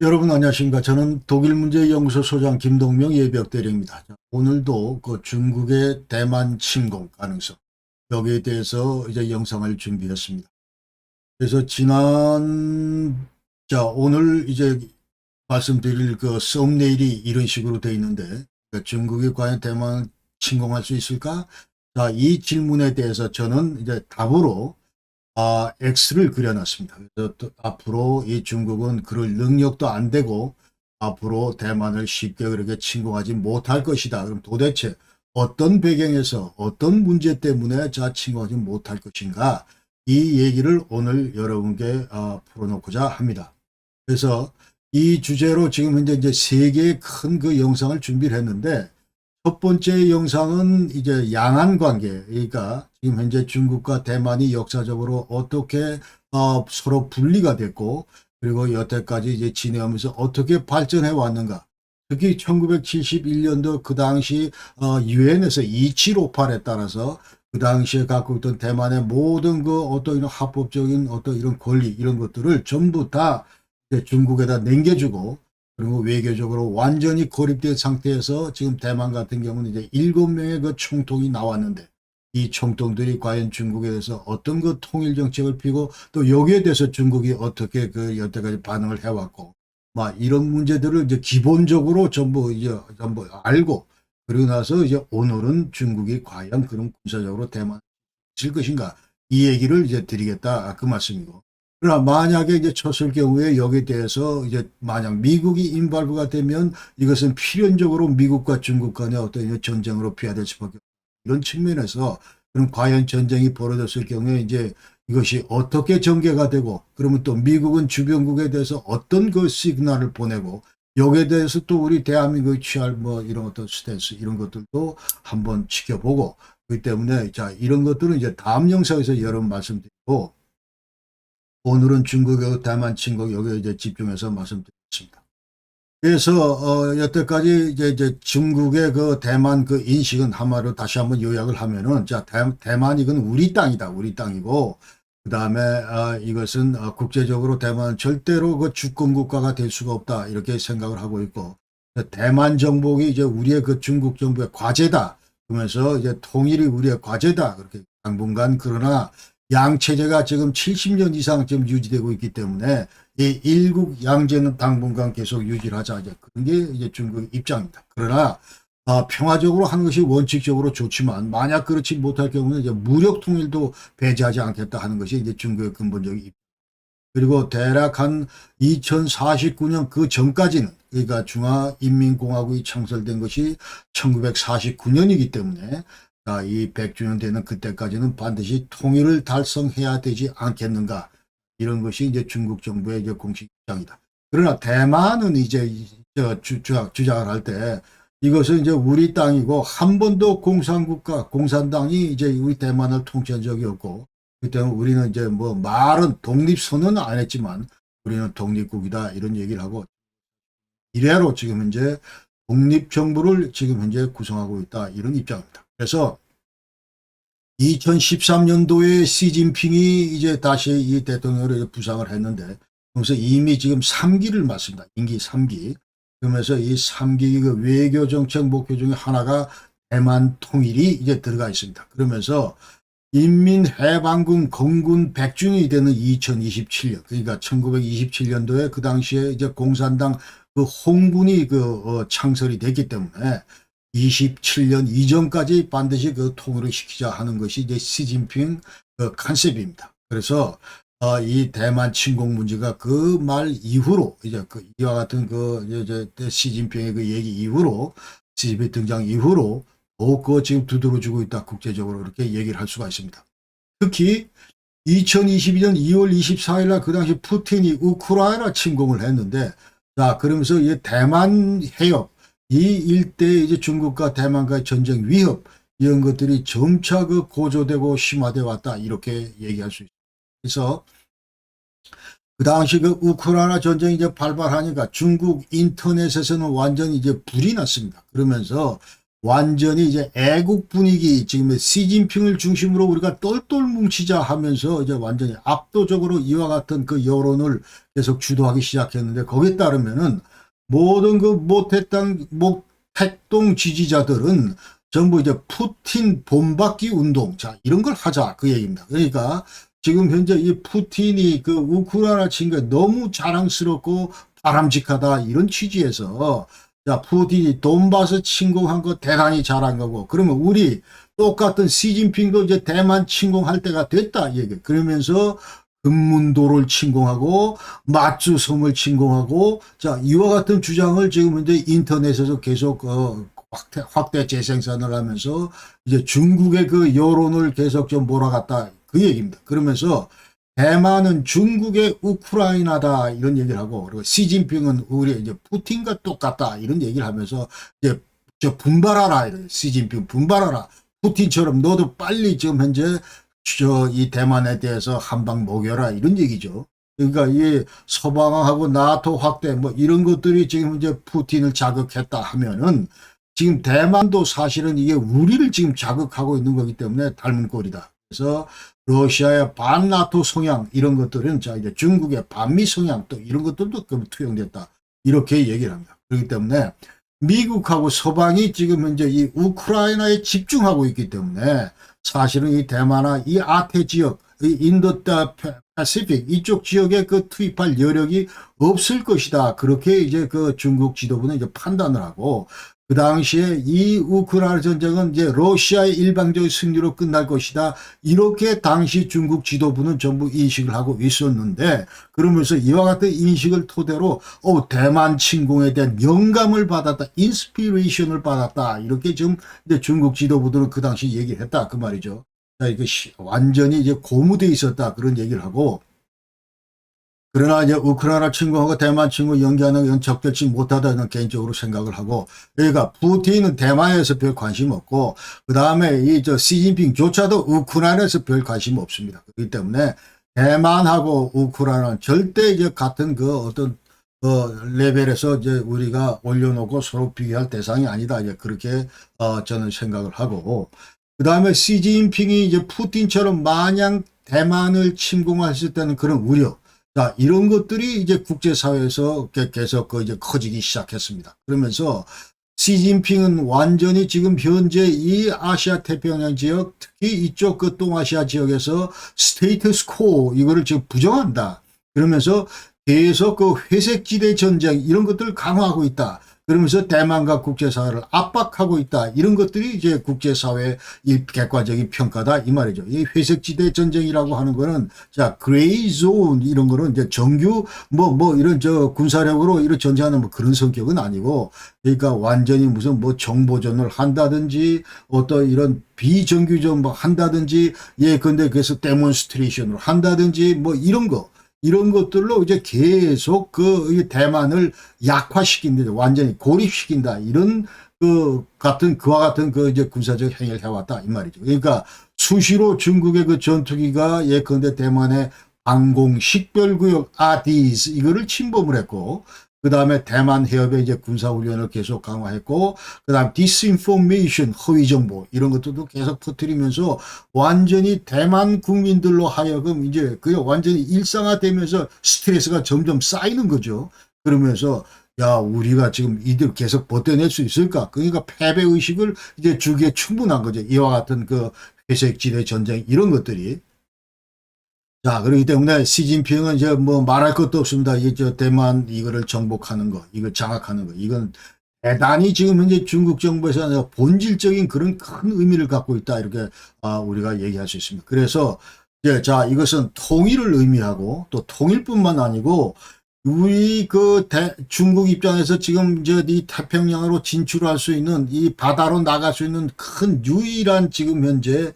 여러분 안녕하십니까. 저는 독일문제연구소 소장 김동명 예비역대리입니다. 오늘도 그 중국의 대만 침공 가능성 여기에 대해서 이제 영상을 준비했습니다. 그래서 오늘 이제 말씀드릴 그 썸네일이 이런 식으로 되어 있는데, 중국이 과연 대만 침공할 수 있을까? 자, 이 질문에 대해서 저는 이제 답으로 X를 그려놨습니다. 그래서 또 앞으로 이 중국은 그럴 능력도 안 되고 앞으로 대만을 쉽게 그렇게 침공하지 못할 것이다. 그럼 도대체 어떤 배경에서 어떤 문제 때문에 침공하지 못할 것인가? 이 얘기를 오늘 여러분께 풀어놓고자 합니다. 그래서 이 주제로 지금 현재 이제 세 개의 큰 그 영상을 준비를 했는데, 첫 번째 영상은 이제 양안 관계, 그러니까 지금 현재 중국과 대만이 역사적으로 어떻게 서로 분리가 됐고, 그리고 여태까지 이제 지내면서 어떻게 발전해 왔는가. 특히 1971년도 그 당시 유엔에서 2758에 따라서 그 당시에 갖고 있던 대만의 모든 그 어떤 이런 합법적인 어떤 이런 권리 이런 것들을 전부 다 중국에다 남겨주고, 그리고 외교적으로 완전히 고립된 상태에서 지금 대만 같은 경우는 이제 7명의 그 총통이 나왔는데, 이 총통들이 과연 중국에 대해서 어떤 그 통일 정책을 피고 또 여기에 대해서 중국이 어떻게 그 여태까지 반응을 해왔고, 막 이런 문제들을 이제 기본적으로 전부 알고, 그리고 나서 이제 오늘은 중국이 과연 그런 군사적으로 대만을 칠 것인가, 이 얘기를 이제 드리겠다 그 말씀이고. 그러나 만약에 이제 쳤을 경우에 여기에 대해서 이제 만약 미국이 인발부가 되면 이것은 필연적으로 미국과 중국 간의 어떤 전쟁으로 비화될 수밖에 없는 이런 측면에서, 그럼 과연 전쟁이 벌어졌을 경우에 이제 이것이 어떻게 전개가 되고, 그러면 또 미국은 주변국에 대해서 어떤 그 시그널을 보내고, 여기에 대해서 또 우리 대한민국이 취할 뭐 이런 어떤 스탠스 이런 것들도 한번 지켜보고, 그렇기 때문에 자, 이런 것들은 이제 다음 영상에서 여러 분 말씀드리고, 오늘은 중국의 대만 침공 여기에 이제 집중해서 말씀드리겠습니다. 그래서 여태까지 이제 중국의 그 대만 그 인식은 한마디로 다시 한번 요약을 하면은, 자, 대만 이건 우리 땅이다, 우리 땅이고, 그 다음에 이것은 국제적으로 대만은 절대로 그 주권 국가가 될 수가 없다, 이렇게 생각을 하고 있고, 대만 정복이 이제 우리의 그 중국 정부의 과제다, 그러면서 이제 통일이 우리의 과제다, 그렇게 당분간. 그러나 양체제가 지금 70년 이상 지금 유지되고 있기 때문에 이 일국 양제는 당분간 계속 유지를 하자, 이제 그런 게 이제 중국의 입장입니다. 그러나 평화적으로 하는 것이 원칙적으로 좋지만, 만약 그렇지 못할 경우는 이제 무력 통일도 배제하지 않겠다 하는 것이 이제 중국의 근본적인 입장. 그리고 대략 한 2049년 그 전까지는, 그러니까 중화인민공화국이 창설된 것이 1949년이기 때문에 이 100주년 되는 그때까지는 반드시 통일을 달성해야 되지 않겠는가, 이런 것이 이제 중국 정부의 이제 공식 입장이다. 그러나 대만은 이제 주장을 할 때, 이것은 이제 우리 땅이고 한 번도 공산당이 이제 우리 대만을 통치한 적이 없고, 그때는 우리는 이제 뭐 말은 독립선언은 안 했지만 우리는 독립국이다, 이런 얘기를 하고, 이래로 지금 현재 독립정부를 지금 현재 구성하고 있다, 이런 입장입니다. 그래서 2013년도에 시진핑이 이제 다시 이 대통령으로 부상을 했는데, 그래서 이미 지금 3기를 맞습니다. 임기 3기. 그러면서 이 3기 그 외교 정책 목표 중에 하나가 대만 통일이 이제 들어가 있습니다. 그러면서 인민해방군 건군 100주년이 되는 2027년, 그러니까 1927년도에 그 당시에 이제 공산당 그 홍군이 창설이 됐기 때문에 27년 이전까지 반드시 그 통일을 시키자 하는 것이 이제 시진핑 그 컨셉입니다. 그래서 이 대만 침공 문제가 그 말 이후로 이제 이와 같은 이제 시진핑의 그 얘기 이후로, 시진핑 등장 이후로 더욱 지금 두드러지고 있다, 국제적으로 이렇게 얘기를 할 수가 있습니다. 특히 2022년 2월 24일 날 그 당시 푸틴이 우크라이나 침공을 했는데, 자, 그러면서 이 대만 해협, 이 일대에 이제 중국과 대만과의 전쟁 위협, 이런 것들이 점차 고조되고 심화되어 왔다, 이렇게 얘기할 수 있습니다. 그래서 그 당시 그 우크라이나 전쟁이 이제 발발하니까 중국 인터넷에서는 완전히 이제 불이 났습니다. 그러면서 완전히 이제 애국 분위기, 지금 시진핑을 중심으로 우리가 똘똘 뭉치자 하면서 이제 완전히 압도적으로 이와 같은 그 여론을 계속 주도하기 시작했는데, 거기에 따르면은 모든 그 모택동 지지자들은 전부 이제 푸틴 본받기 운동, 자, 이런 걸 하자, 그 얘기입니다. 그러니까 지금 현재 이 푸틴이 그 우크라이나 친 게 너무 자랑스럽고 바람직하다, 이런 취지에서, 자, 푸틴이 돈바스 침공한 거 대단히 잘한 거고, 그러면 우리 똑같은 시진핑도 이제 대만 침공할 때가 됐다, 얘기. 그러면서 금문도를 침공하고 마추섬을 침공하고, 자, 이와 같은 주장을 지금 현재 인터넷에서 계속 확대 재생산을 하면서 이제 중국의 그 여론을 계속 좀 몰아갔다, 그 얘기입니다. 그러면서 대만은 중국의 우크라이나다, 이런 얘기를 하고, 그리고 시진핑은 우리 이제 푸틴과 똑같다, 이런 얘기를 하면서 이제 저 분발하라, 이래. 시진핑 분발하라. 푸틴처럼 너도 빨리 지금 현재 이 대만에 대해서 한 방 먹여라, 이런 얘기죠. 그러니까 이 서방하고 나토 확대 뭐 이런 것들이 지금 이제 푸틴을 자극했다 하면은, 지금 대만도 사실은 이게 우리를 지금 자극하고 있는 거기 때문에 닮은 꼴이다. 그래서 러시아의 반나토 성향, 이런 것들은 자 이제 중국의 반미 성향, 또 이런 것들도 투영됐다, 이렇게 얘기를 합니다. 그렇기 때문에 미국하고 서방이 지금 현재 이 우크라이나에 집중하고 있기 때문에 사실은 이 대만이나 이 아태 지역, 이 인도 패시픽 이쪽 지역에 그 투입할 여력이 없을 것이다, 그렇게 이제 그 중국 지도부는 이제 판단을 하고, 그 당시에 이 우크라이나 전쟁은 이제 러시아의 일방적인 승리로 끝날 것이다, 이렇게 당시 중국 지도부는 전부 인식을 하고 있었는데, 그러면서 이와 같은 인식을 토대로 대만 침공에 대한 영감을 받았다, 인스피레이션을 받았다, 이렇게 지금 이제 중국 지도부들은 그 당시 얘기를 했다, 그 말이죠. 자, 이거 완전히 이제 고무돼 있었다, 그런 얘기를 하고, 그러나 이제 우크라이나 침공하고 대만 침공 연기하는 건 적절치 못하다는 개인적으로 생각을 하고, 그러니까 푸틴은 대만에서 별 관심 없고, 그 다음에 이 시진핑조차도 우크라이나에서 별 관심 없습니다. 그렇기 때문에 대만하고 우크라이나는 절대 이제 같은 그 어떤 레벨에서 이제 우리가 올려놓고 서로 비교할 대상이 아니다, 이제 그렇게 저는 생각을 하고, 그 다음에 시진핑이 이제 푸틴처럼 마냥 대만을 침공했을 때는 그런 우려, 자, 이런 것들이 이제 국제사회에서 계속 이제 커지기 시작했습니다. 그러면서 시진핑은 완전히 지금 현재 이 아시아 태평양 지역, 특히 이쪽 그 동아시아 지역에서 스테이터스코 이거를 지금 부정한다, 그러면서 계속 그 회색지대 전쟁 이런 것들을 강화하고 있다, 그러면서 대만과 국제사회를 압박하고 있다, 이런 것들이 이제 국제사회의 이 객관적인 평가다, 이 말이죠. 이 회색지대 전쟁이라고 하는 거는, 자, 그레이 존 이런 거는 이제 정규 이런 군사력으로 이런 전쟁하는 뭐 그런 성격은 아니고, 그러니까 완전히 무슨 뭐 정보전을 한다든지 어떤 이런 비정규전 뭐 한다든지, 근데 그래서 데몬스트레이션을 한다든지 뭐 이런 것들로 이제 계속 그 대만을 약화시킨다, 완전히 고립시킨다, 이런 그와 같은 그 이제 군사적 행위를 해왔다, 이 말이죠. 그러니까 수시로 중국의 그 전투기가 예컨대 대만의 항공 식별구역 아디스 이거를 침범을 했고, 그 다음에 대만 해협에 이제 군사훈련을 계속 강화했고, 그 다음 디스인포메이션, 허위정보 이런 것들도 계속 퍼뜨리면서 완전히 대만 국민들로 하여금 이제 그게 완전히 일상화되면서 스트레스가 점점 쌓이는 거죠. 그러면서 야, 우리가 지금 이대로 계속 버텨낼 수 있을까? 그러니까 패배의식을 이제 주기에 충분한 거죠. 이와 같은 그 회색지대 전쟁 이런 것들이. 자, 그렇기 때문에 시진핑은 이제 뭐 말할 것도 없습니다. 대만 이거를 정복하는 거, 이걸 장악하는 거, 이건 대단히 지금 현재 중국 정부에서 본질적인 그런 큰 의미를 갖고 있다, 이렇게 우리가 얘기할 수 있습니다. 그래서 자, 이것은 통일을 의미하고, 또 통일뿐만 아니고 우리 중국 입장에서 지금 이제 이 태평양으로 진출할 수 있는, 이 바다로 나갈 수 있는 큰 유일한 지금 현재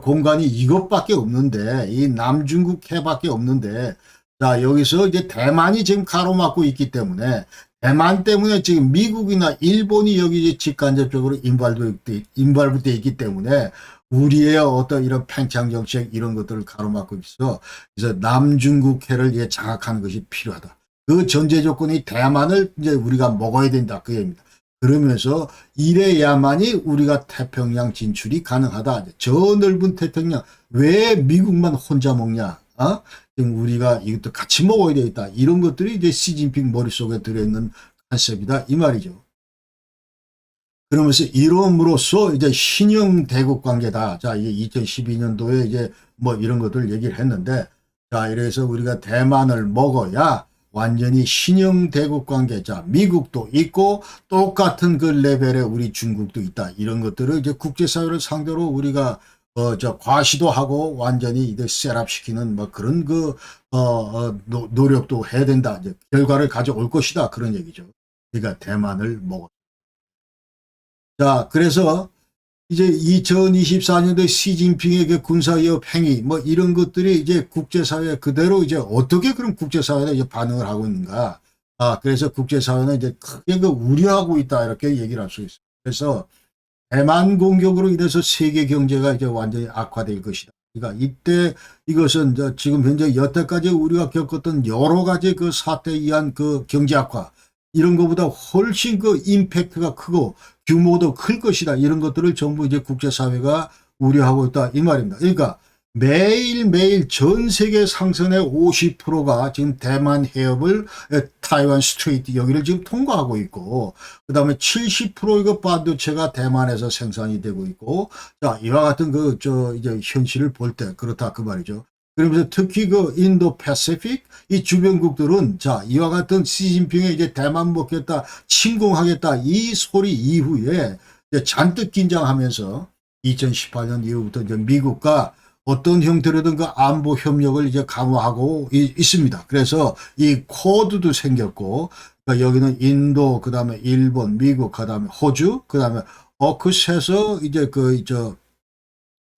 공간이 이것밖에 없는데, 이 남중국 해밖에 없는데, 자, 여기서 이제 대만이 지금 가로막고 있기 때문에, 대만 때문에 지금 미국이나 일본이 여기 직간접적으로 인발부돼 있기 때문에, 우리의 어떤 이런 팽창 정책 이런 것들을 가로막고 있어. 그래서 남중국해를 장악하는 것이 필요하다. 그 전제 조건이 대만을 이제 우리가 먹어야 된다, 그 얘기입니다. 그러면서 이래야만이 우리가 태평양 진출이 가능하다. 저 넓은 태평양 왜 미국만 혼자 먹냐? 지금 우리가 이것도 같이 먹어야 되겠다. 이런 것들이 이제 시진핑 머릿속에 들어있는 컨셉이다. 이 말이죠. 그러면서 이름으로써 이제 신형 대국 관계다. 자, 이게 2012년도에 이제 뭐 이런 것들 얘기를 했는데, 자, 이래서 우리가 대만을 먹어야 완전히 신형 대국 관계. 자, 미국도 있고 똑같은 그 레벨에 우리 중국도 있다. 이런 것들을 이제 국제사회를 상대로 우리가 과시도 하고 완전히 이제 셋업시키는 뭐 그런 노력도 해야 된다. 이제 결과를 가져올 것이다. 그런 얘기죠. 그러니까 대만을 먹어. 자, 그래서 이제 2024년도에 시진핑의 그 군사위협 행위, 뭐 이런 것들이 이제 국제사회 그대로 이제 어떻게 그럼 국제사회가 이제 반응을 하고 있는가. 그래서 국제사회는 이제 크게 그 우려하고 있다. 이렇게 얘기를 할 수 있어요. 그래서 대만 공격으로 인해서 세계 경제가 이제 완전히 악화될 것이다. 그러니까 이때 이것은 지금 현재 여태까지 우리가 겪었던 여러 가지 그 사태에 의한 그 경제 악화, 이런 것보다 훨씬 그 임팩트가 크고 규모도 클 것이다. 이런 것들을 전부 이제 국제사회가 우려하고 있다. 이 말입니다. 그러니까 매일매일 전 세계 상선의 50%가 지금 대만 해협을 타이완 스트레이트 여기를 지금 통과하고 있고, 그 다음에 70% 이거 반도체가 대만에서 생산이 되고 있고, 자, 이와 같은 이제 현실을 볼 때 그렇다. 그 말이죠. 그러면서 특히 그 인도 패시픽 이 주변국들은 자, 이와 같은 시진핑의 이제 대만 먹겠다, 침공하겠다 이 소리 이후에 이제 잔뜩 긴장하면서 2018년 이후부터 이제 미국과 어떤 형태로든 그 안보 협력을 이제 강화하고 있습니다. 그래서 이 쿼드도 생겼고, 그러니까 여기는 인도, 그 다음에 일본, 미국, 그 다음에 호주, 그 다음에 어쿠스에서 이제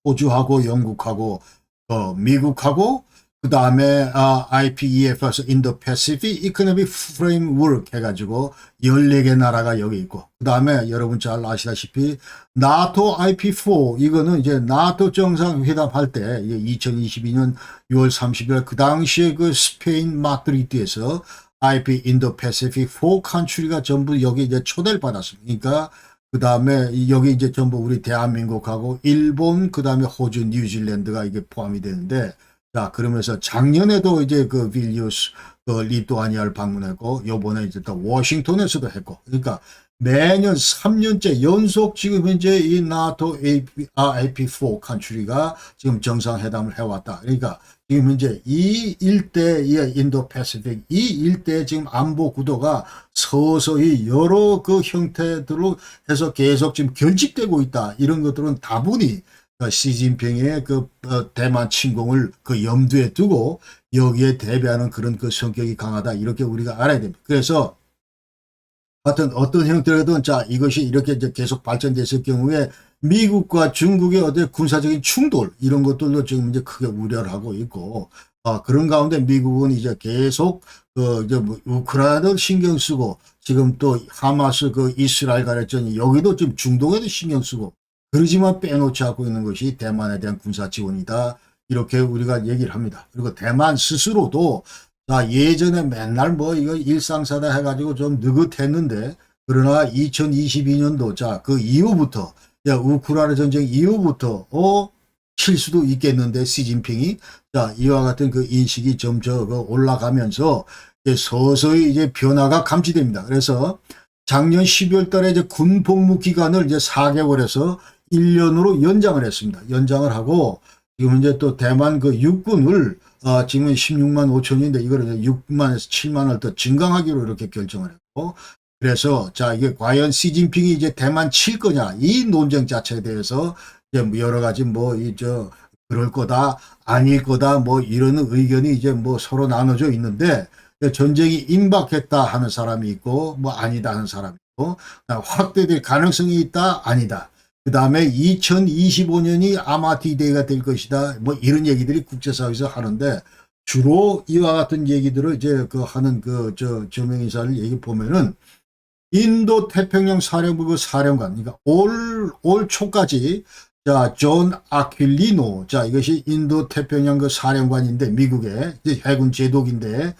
호주하고 영국하고 미국하고 그 다음에 IPEF에서 인도 패시픽 이코노믹 프레임워크 해가지고 14개 나라가 여기 있고, 그 다음에 여러분 잘 아시다시피 나토 IP4 이거는 이제 나토 정상회담 할 때 2022년 6월 30일 그 당시에 그 스페인 마드리드에서 IP 인도 패시픽 4 컨트리가 전부 여기 이제 초대를 받았습니다. 그러니까 그 다음에 여기 이제 전부 우리 대한민국하고 일본, 그 다음에 호주, 뉴질랜드가 이게 포함이 되는데, 자, 그러면서 작년에도 이제 그 빌뉴스, 리투아니아를 방문했고, 요번에 이제 또 워싱턴에서도 했고, 그러니까 매년 3년째 연속 지금 현재 이 나토 IP4 컨트리가 지금 정상회담을 해왔다. 그러니까 지금 현재 이 일대의 인도 패시픽, 이 일대의 지금 안보 구도가 서서히 여러 그 형태들로 해서 계속 지금 결집되고 있다. 이런 것들은 다분히 시진핑의 대만 침공을 염두에 두고 여기에 대비하는 그런 성격이 강하다. 이렇게 우리가 알아야 됩니다. 그래서 하여튼 어떤 형태로든 자, 이것이 이렇게 이제 계속 발전됐을 경우에 미국과 중국의 어떤 군사적인 충돌 이런 것들도 지금 이제 크게 우려를 하고 있고, 그런 가운데 미국은 이제 계속 이제 뭐 우크라이나도 신경 쓰고, 지금 또 하마스 이스라엘 간의 여기도 지금 중동에도 신경 쓰고, 그러지만 빼놓지 않고 있는 것이 대만에 대한 군사 지원이다. 이렇게 우리가 얘기를 합니다. 그리고 대만 스스로도 자, 예전에 맨날 뭐 이거 일상사다 해가지고 좀 느긋했는데, 그러나 2022년도 자, 그 이후부터 우크라이나 전쟁 이후부터 칠 수도 있겠는데 시진핑이 자, 이와 같은 인식이 점점 올라가면서 서서히 이제 변화가 감지됩니다. 그래서 작년 12월 달에 이제 군 복무 기간을 이제 4개월에서 1년으로 연장을 했습니다. 연장을 하고 지금 이제 또 대만 육군을 지금은 16만 5천인데 이거를 6만에서 7만을 더 증강하기로 이렇게 결정을 했고, 그래서 자, 이게 과연 시진핑이 이제 대만 칠 거냐 이 논쟁 자체에 대해서 이제 여러 가지 그럴 거다 아닐 거다 뭐 이런 의견이 이제 서로 나눠져 있는데, 전쟁이 임박했다 하는 사람이 있고 뭐 아니다 하는 사람이 있고, 확대될 가능성이 있다 아니다, 그 다음에 2025년이 아마 D-Day가 될 것이다 뭐 이런 얘기들이 국제사회에서 하는데, 주로 이와 같은 얘기들을 이제 하는 저명인사를 얘기 보면은 인도 태평양 사령부 사령관, 그러니까 올 초까지 자, 존 아퀼리노, 자, 이것이 인도 태평양 사령관인데 미국의 해군 제독인데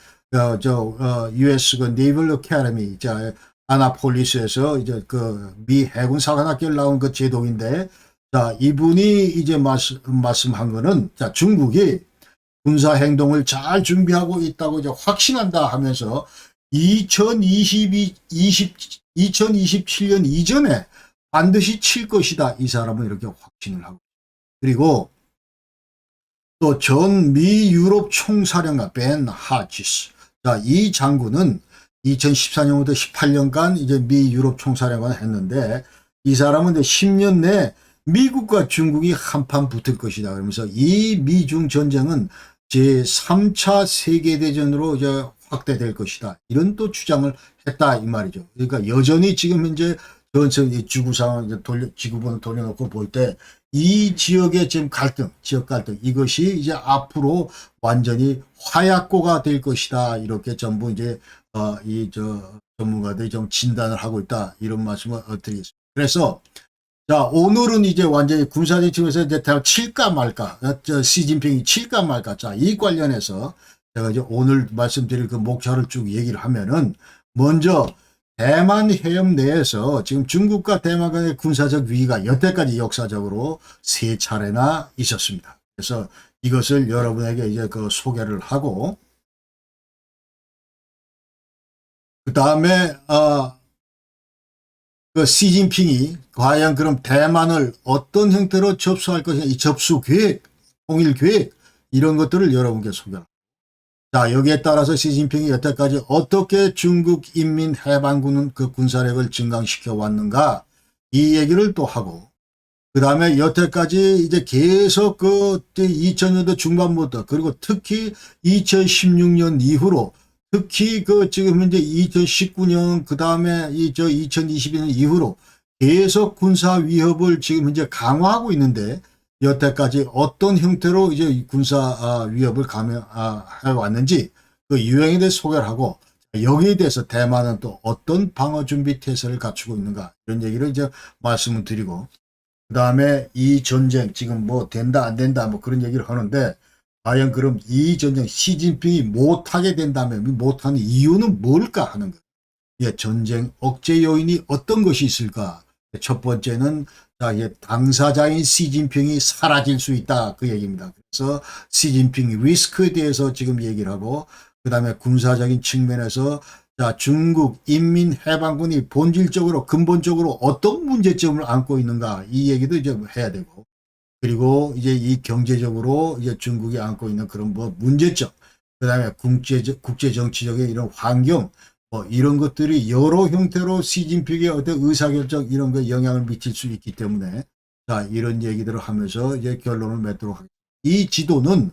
US 네이벌 어카데미, 자, 아나폴리스에서 이제 그 미 해군 사관학교를 나온 그 제독인데, 자, 이분이 이제 말씀한 거는, 자, 중국이 군사 행동을 잘 준비하고 있다고 이제 확신한다 하면서 2027년 이전에 반드시 칠 것이다. 이 사람은 이렇게 확신을 하고. 그리고 또 전 미 유럽 총사령관 벤 하치스. 자, 이 장군은 2014년부터 18년간 이제 미 유럽 총사령관을 했는데, 이 사람은 이제 10년 내 미국과 중국이 한판 붙을 것이다. 그러면서 이 미중 전쟁은 제3차 세계대전으로 이제 확대될 것이다. 이런 또 주장을 했다 이 말이죠. 그러니까 여전히 지금 현재 전체 지구 상황 이제 지구본을 돌려놓고 볼 때 이 지역의 지금 갈등, 지역 갈등 이것이 이제 앞으로 완전히 화약고가 될 것이다. 이렇게 전부 이제 전문가들이 좀 진단을 하고 있다. 이런 말씀을 드리겠습니다. 그래서 자, 오늘은 이제 완전히 군사적 측면에서 이제 대략 칠까 말까, 시진핑이 칠까 말까. 자, 이 관련해서 제가 이제 오늘 말씀드릴 그 목차를 쭉 얘기를 하면은, 먼저 대만 해협 내에서 지금 중국과 대만 간의 군사적 위기가 여태까지 역사적으로 3차례나 있었습니다. 그래서 이것을 여러분에게 이제 그 소개를 하고, 그 다음에, 그 시진핑이 과연 그럼 대만을 어떤 형태로 접수할 것이냐, 이 접수 계획, 통일 계획, 이런 것들을 여러분께 소개합니다. 자, 여기에 따라서 시진핑이 여태까지 어떻게 중국 인민해방군은 그 군사력을 증강시켜 왔는가, 이 얘기를 또 하고, 그 다음에 여태까지 이제 계속 그 2000년도 중반부터, 그리고 특히 2016년 이후로, 특히 그 지금 현재 2019년 그 다음에 2022년 이후로 계속 군사 위협을 지금 현재 강화하고 있는데, 여태까지 어떤 형태로 이제 군사 위협을 감행해 왔는지 그 유형에 대해서 소개를 하고, 여기에 대해서 대만은 또 어떤 방어 준비 태세를 갖추고 있는가, 이런 얘기를 이제 말씀을 드리고, 그 다음에 이 전쟁 지금 뭐 된다 안 된다 뭐 그런 얘기를 하는데, 과연 그럼 이 전쟁 시진핑이 못하게 된다면 못하는 이유는 뭘까 하는 거예요. 예, 전쟁 억제 요인이 어떤 것이 있을까? 첫 번째는 당사자인 시진핑이 사라질 수 있다, 그 얘기입니다. 그래서 시진핑 리스크에 대해서 지금 얘기를 하고, 그 다음에 군사적인 측면에서 중국 인민해방군이 본질적으로 근본적으로 어떤 문제점을 안고 있는가, 이 얘기도 이제 해야 되고, 그리고 이제 이 경제적으로 이제 중국이 안고 있는 그런 뭐 문제점, 그 다음에 국제 정치적인 이런 환경, 뭐 이런 것들이 여러 형태로 시진핑의 어떤 의사결정 이런 거에 영향을 미칠 수 있기 때문에, 자, 이런 얘기들을 하면서 이제 결론을 맺도록 하겠습니다. 이 지도는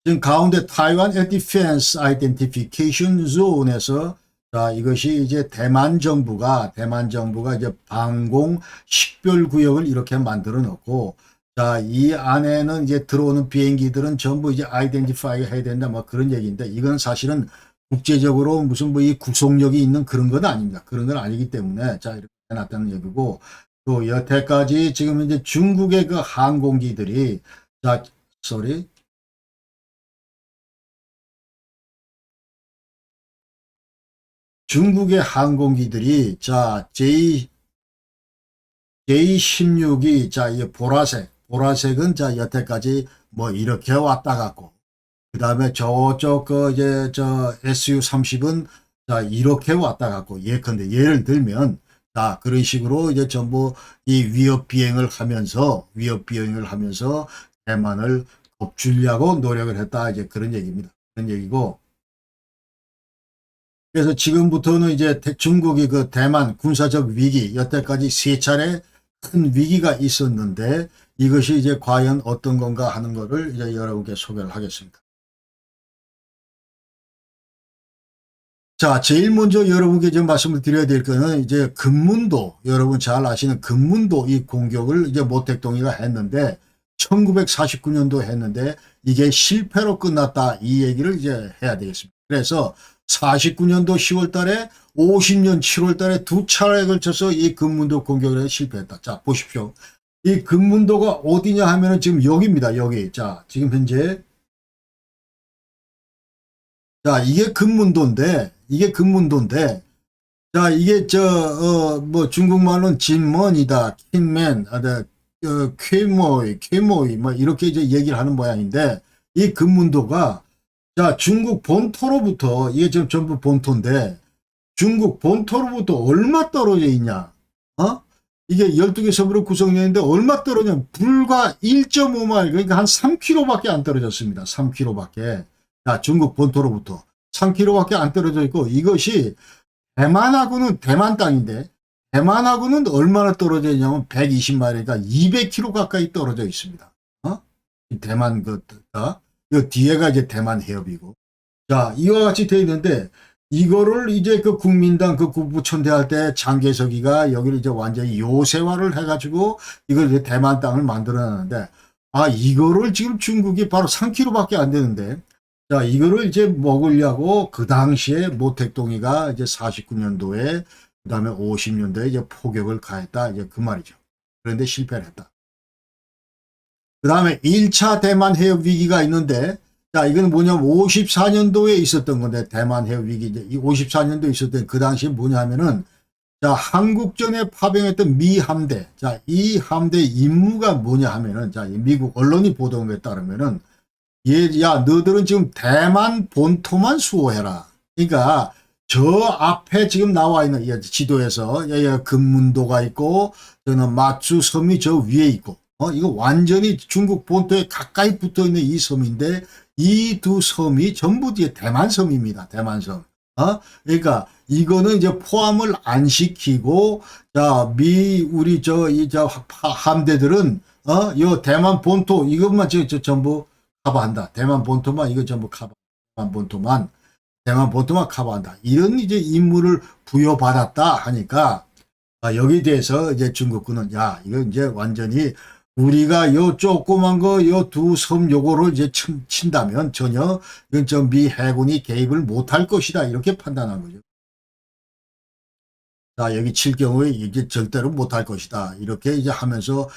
지금 가운데 타이완 디펜스 아이덴티피케이션 존에서, 자, 이것이 이제 대만 정부가 이제 방공 식별 구역을 이렇게 만들어 놓고, 자, 이 안에는 이제 들어오는 비행기들은 전부 이제 아이덴티파이 해야 된다, 뭐 그런 얘기인데, 이건 사실은 국제적으로 무슨 뭐 이 국속력이 있는 그런 건 아닙니다. 그런 건 아니기 때문에, 자, 이렇게 해놨다는 얘기고, 또 여태까지 지금 이제 중국의 그 항공기들이, 자, 중국의 항공기들이, 자, J16이, 자, 이 보라색은 자, 여태까지 뭐 이렇게 왔다 갔고, 그 다음에 저쪽 SU-30은 자, 이렇게 왔다 갔고, 예컨대 예를 들면, 자, 그런 식으로 이제 전부 이 위협 비행을 하면서 대만을 겁주려고 노력을 했다, 이제 그런 얘기입니다. 그런 얘기고, 그래서 지금부터는 이제 중국이 그 대만 군사적 위기, 여태까지 3차례 큰 위기가 있었는데, 이것이 이제 과연 어떤 건가 하는 거를 이제 여러분께 소개를 하겠습니다. 자, 제일 먼저 여러분께 좀 말씀을 드려야 될 거는 이제 금문도, 여러분 잘 아시는 금문도 이 공격을 이제 모택동이가 했는데, 1949년도 했는데 이게 실패로 끝났다, 이 얘기를 이제 해야 되겠습니다. 그래서 49년도 10월 달에 50년 7월 달에 2차례에 걸쳐서 이 금문도 공격을 실패했다. 자, 보십시오. 이 금문도가 어디냐 하면은 지금 여기입니다. 여기. 자, 지금 현재. 자, 이게 금문도인데 자, 이게 뭐 중국말로는 진먼이다, 킹맨, 쾌모이, 뭐 이렇게 이제 얘기를 하는 모양인데 이 금문도가 자, 중국 본토로부터 이게 지금 전부 본토인데 중국 본토로부터 얼마 떨어져 있냐? 어? 이게 12개 섬으로 구성되어 있는데 얼마 떨어져? 불과 1.5마일, 그러니까 한 3km밖에 안 떨어졌습니다. 3km밖에. 자, 중국 본토로부터 3km밖에 안 떨어져 있고 이것이 대만하고는 대만 땅인데 대만하고는 얼마나 떨어져 있냐면 120마일이니까 200km 가까이 떨어져 있습니다. 어? 대만 이 뒤에가 이제 대만 해협이고. 자, 이와 같이 되어 있는데 이거를 이제 그 국민당 그 국부촌대 할 때 장개석이가 여기를 이제 완전히 요새화를 해가지고 이걸 이제 대만 땅을 만들어놨는데 아, 이거를 지금 중국이 바로 3km밖에 안 되는데 자, 이거를 이제 먹으려고 그 당시에 모택동이가 이제 49년도에 그다음에 50년도에 이제 포격을 가했다. 이제 그 말이죠. 그런데 실패를 했다. 그다음에 1차 대만 해협 위기가 있는데 자, 이건 뭐냐면 54년도에 있었던 건데 대만 해협 위기 이제 이 54년도에 있었던 그 당시에 뭐냐면은 자, 한국전에 파병했던 미 함대. 자, 이 함대의 임무가 뭐냐 하면은 자, 미국 언론이 보도한 것에 따르면은 야, 너들은 지금 대만 본토만 수호해라. 그러니까 저 앞에 지금 나와 있는 지도에서 금문도가 있고 저는 마추 섬이 저 위에 있고 이거 완전히 중국 본토에 가까이 붙어 있는 이 섬인데 이 두 섬이 전부 뒤에 대만 섬입니다. 대만 섬. 그러니까 이거는 이제 포함을 안 시키고 자, 우리 저 함대들은 요 대만 본토 이것만 전부 커버한다. 대만 본토만 이거 전부 커버. 대만 본토만 커버한다. 이런 이제 임무를 부여받았다 하니까 여기에 대해서 이제 중국군은 야, 이거 이제 완전히 우리가 요 조그만 거 요 두 섬 요거를 이제 친다면 전혀 이건 미 해군이 개입을 못할 것이다. 이렇게 판단한 거죠. 자, 여기 칠 경우에 이게 절대로 못할 것이다. 이렇게 이제 하면서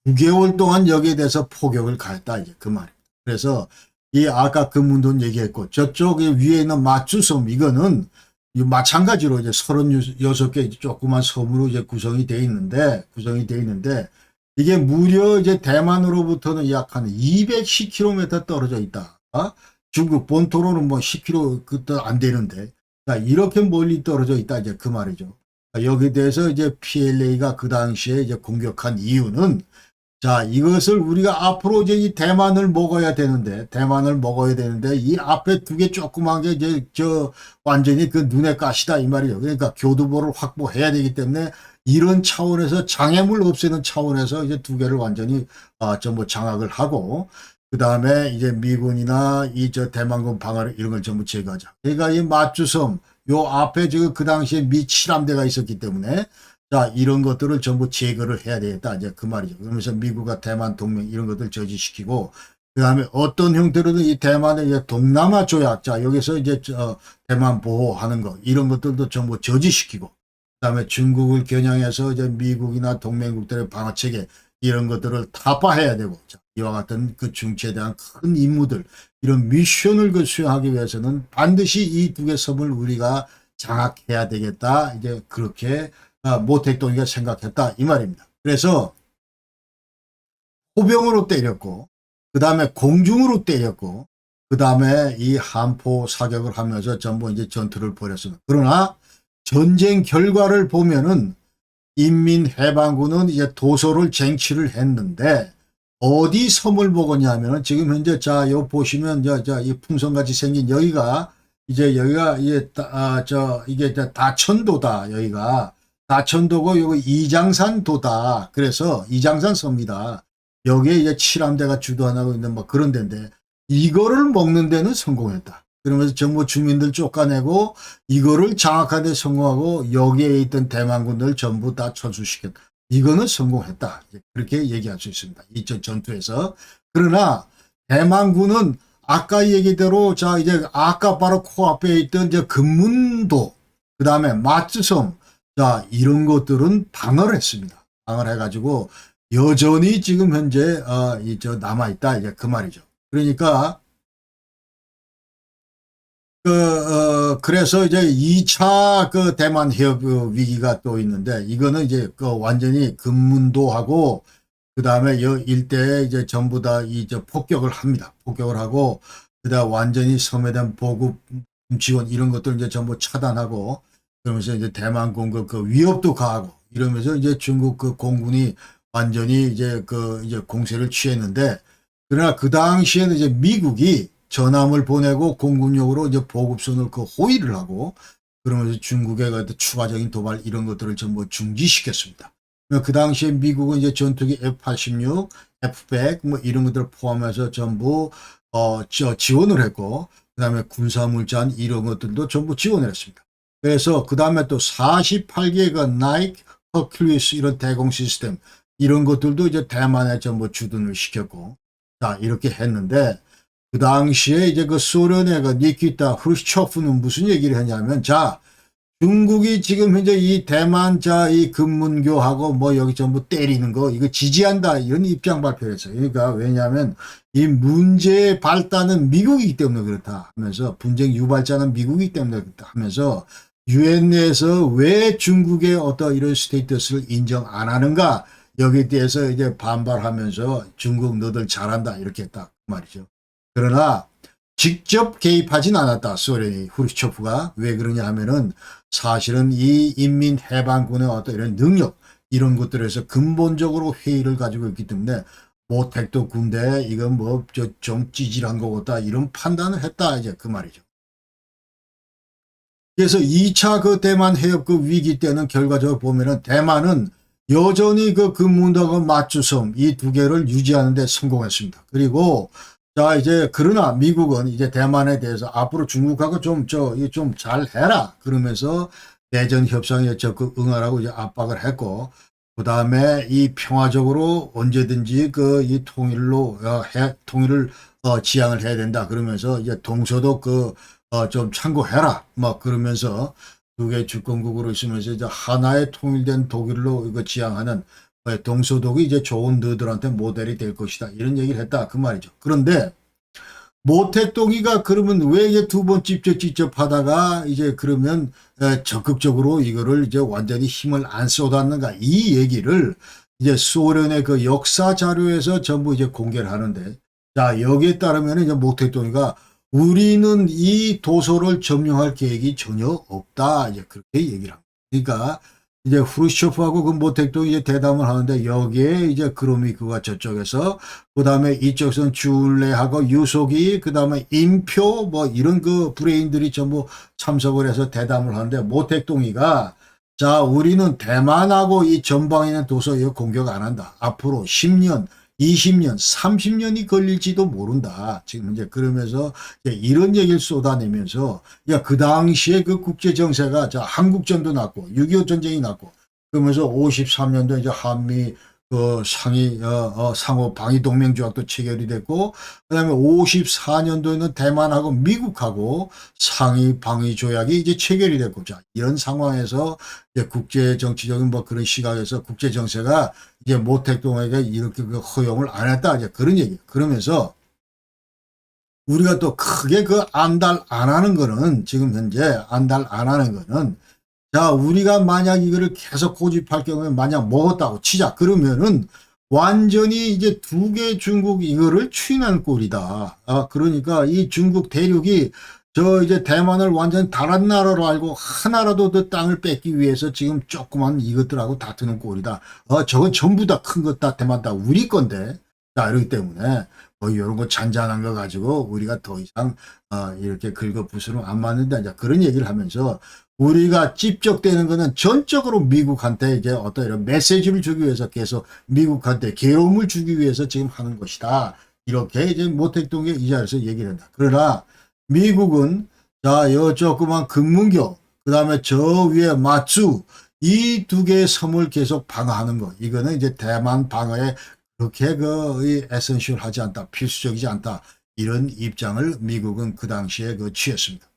9개월 동안 여기에 대해서 포격을 가했다. 이제 그 말이에요. 그래서 이 아까 금문돈 얘기했고 저쪽에 위에 있는 마추섬 이거는 마찬가지로 이제 36개 조그만 섬으로 이제 구성이 되어 있는데 이게 무려 이제 대만으로부터는 약 한 210km 떨어져 있다. 중국 본토로는 뭐 10km 그때 안 되는데 자, 이렇게 멀리 떨어져 있다 이제 그 말이죠. 여기에 대해서 이제 PLA가 그 당시에 이제 공격한 이유는 자, 이것을 우리가 앞으로 이제 이 대만을 먹어야 되는데, 이 앞에 두 개 조그만 게 이제 완전히 그 눈에 가시다 이 말이죠. 그러니까 교두보를 확보해야 되기 때문에 이런 차원에서 장애물 없애는 차원에서 이제 두 개를 완전히 전부 장악을 하고, 그 다음에 이제 미군이나 대만군 방어를 이런 걸 전부 제거하자. 그러니까 이 마추섬, 요 앞에 지금 그 당시에 미 7함대가 있었기 때문에 자, 이런 것들을 전부 제거를 해야 되겠다. 이제 그 말이죠. 그러면서 미국과 대만 동맹 이런 것들 저지시키고, 그 다음에 어떤 형태로든 이 대만의 이제 동남아 조약, 자, 여기서 이제 대만 보호하는 거, 이런 것들도 전부 저지시키고, 그 다음에 중국을 겨냥해서 이제 미국이나 동맹국들의 방어 체계, 이런 것들을 타파해야 되고, 자, 이와 같은 그 중체에 대한 큰 임무들, 이런 미션을 그 수행하기 위해서는 반드시 이 두 개 섬을 우리가 장악해야 되겠다. 이제 그렇게 모택동이가 생각했다 이 말입니다. 그래서 호병으로 때렸고 그 다음에 공중으로 때렸고 그 다음에 이 함포 사격을 하면서 전부 이제 전투를 벌였습니다. 그러나 전쟁 결과를 보면은 인민해방군은 이제 도소를 쟁취를 했는데 어디 섬을 먹었냐면은 지금 현재 자, 요 보시면 이 풍선같이 생긴 여기가 이제 여기가 이게 다천도다. 여기가 다천도고 여기 이장산도다. 그래서 이장산 섬이다. 여기에 이제 칠함대가 주도하고 있는 뭐 그런 데인데 이거를 먹는 데는 성공했다. 그러면서 정부 주민들 쫓아내고 이거를 장악하는 데 성공하고 여기에 있던 대만군들 전부 다 철수시켰다. 이거는 성공했다. 그렇게 얘기할 수 있습니다. 이 전투에서. 그러나 대만군은 아까 얘기대로 자 이제 아까 바로 코앞에 있던 이제 금문도 그 다음에 마츠섬 자 이런 것들은 방어를 했습니다. 방어를 해가지고 여전히 지금 현재 남아 있다 이제 그 말이죠. 그러니까 그래서 이제 2차 그 대만 해협 위기가 또 있는데, 이거는 이제 그 완전히 금문도하고 그다음에 이 일대에 이제 전부 다 이제 폭격을 합니다. 폭격을 하고 그다음 완전히 섬에 대한 보급 지원 이런 것들 이제 전부 차단하고, 그러면서 이제 대만 공급 그 위협도 가하고 이러면서 이제 중국 그 공군이 완전히 이제 공세를 취했는데, 그러나 그 당시에는 이제 미국이 전함을 보내고 공군용으로 이제 보급선을 그 호위를 하고, 그러면서 중국의 그 추가적인 도발 이런 것들을 전부 중지시켰습니다. 그 당시에 미국은 이제 전투기 F-86, F-100 뭐 이런 것들을 포함해서 전부 지원을 했고, 그다음에 군사물자 이런 것들도 전부 지원을 했습니다. 그래서 그다음에 또 48개의 그 나이크, 허큘리스 이런 대공 시스템 이런 것들도 이제 대만에 전부 주둔을 시켰고, 자 이렇게 했는데, 그 당시에 이제 그 소련의 그 니키타 후르시초프는 무슨 얘기를 했냐면, 자 중국이 지금 현재 이 대만 이 금문교하고 뭐 여기 전부 때리는 거 이거 지지한다 이런 입장 발표를 했어요. 그러니까 왜냐하면 이 문제의 발단은 미국이기 때문에 그렇다 하면서, 분쟁 유발자는 미국이기 때문에 그렇다 하면서, 유엔 내에서 왜 중국의 어떤 이런 스테이터스를 인정 안 하는가 여기에 대해서 이제 반발하면서 중국 너들 잘한다 이렇게 했다 그 말이죠. 그러나 직접 개입하진 않았다 소련이, 후르시초프가. 왜 그러냐 하면은 사실은 이 인민해방군의 어떤 이런 능력 이런 것들에서 근본적으로 회의를 가지고 있기 때문에 모택도 군대 이건 뭐 좀 찌질한 거겠다 이런 판단을 했다 이제 그 말이죠. 그래서 2차 그 대만 해협 그 위기 때는 결과적으로 보면은 대만은 여전히 그 금문도하고 맞주섬 이 두 개를 유지하는 데 성공했습니다. 그리고 자 이제 그러나 미국은 이제 대만에 대해서 앞으로 중국하고 좀 잘해라 그러면서 내전 협상에 적극 응하라고 이제 압박을 했고, 그 다음에 이 평화적으로 언제든지 그 이 통일을 지향을 해야 된다 그러면서 이제 동서도 좀 참고해라 뭐 그러면서 두 개 주권국으로 있으면서 이제 하나의 통일된 독일로 이거 지향하는 동서독이 이제 좋은 너들한테 모델이 될 것이다 이런 얘기를 했다 그 말이죠. 그런데 모택동이가 그러면 왜 이제 두 번 찝쩍찝쩍 하다가 이제 그러면 적극적으로 이거를 이제 완전히 힘을 안 쏟았는가 이 얘기를 이제 소련의 그 역사 자료에서 전부 이제 공개를 하는데, 자 여기에 따르면 이제 모택동이가 우리는 이 도서를 점령할 계획이 전혀 없다 이제 그렇게 얘기를 합니다. 그러니까 이제 후르시초프하고 그 모택동이 이제 대담을 하는데, 여기에 이제 그로미크가 저쪽에서, 그 다음에 이쪽에서는 줄레하고 유속이, 그 다음에 임표 뭐 이런 그 브레인들이 전부 참석을 해서 대담을 하는데, 모택동이가 자 우리는 대만하고 이 전방에 있는 도서 이거 공격 안 한다. 앞으로 10년 20년, 30년이 걸릴지도 모른다. 지금 이제 그러면서 이런 얘기를 쏟아내면서, 야, 그 당시에 그 국제 정세가 자 한국전도 났고 6.25 전쟁이 났고, 그러면서 53년도 이제 한미 상호 방위 동맹 조약도 체결이 됐고, 그다음에 54년도에는 대만하고 미국하고 상위 방위 조약이 이제 체결이 됐고, 자 이런 상황에서 이제 국제 정치적인 뭐 그런 시각에서 국제 정세가 이제 모택동에게 이렇게 그 허용을 안 했다 이제 그런 얘기. 그러면서 우리가 또 크게 그 안달 안 하는 거는, 지금 현재 안달 안 하는 거는, 자 우리가 만약 이거를 계속 고집할 경우에 만약 먹었다고 치자 그러면은 완전히 이제 두 개 중국 이거를 추인한 꼴이다. 그러니까 이 중국 대륙이 이제 대만을 완전히 다른 나라로 알고 하나라도 더 땅을 뺏기 위해서 지금 조그만 이것들하고 다투는 꼴이다. 저건 전부 다 큰 것 다 대만 다 우리 건데. 자 이러기 때문에 뭐 이런 거 잔잔한 거 가지고 우리가 더 이상 이렇게 긁어부스럼 안 맞는다 이제 그런 얘기를 하면서, 우리가 찝적대는 거는 전적으로 미국한테 이제 어떤 이런 메시지를 주기 위해서 계속 미국한테 괴로움을 주기 위해서 지금 하는 것이다. 이렇게 이제 모택동이 이 자리에서 얘기를 한다. 그러나 미국은 자, 요 조그만 금문교, 그 다음에 저 위에 마추, 이 두 개의 섬을 계속 방어하는 거. 이거는 이제 대만 방어에 그렇게 에센셜하지 않다, 필수적이지 않다. 이런 입장을 미국은 그 당시에 취했습니다.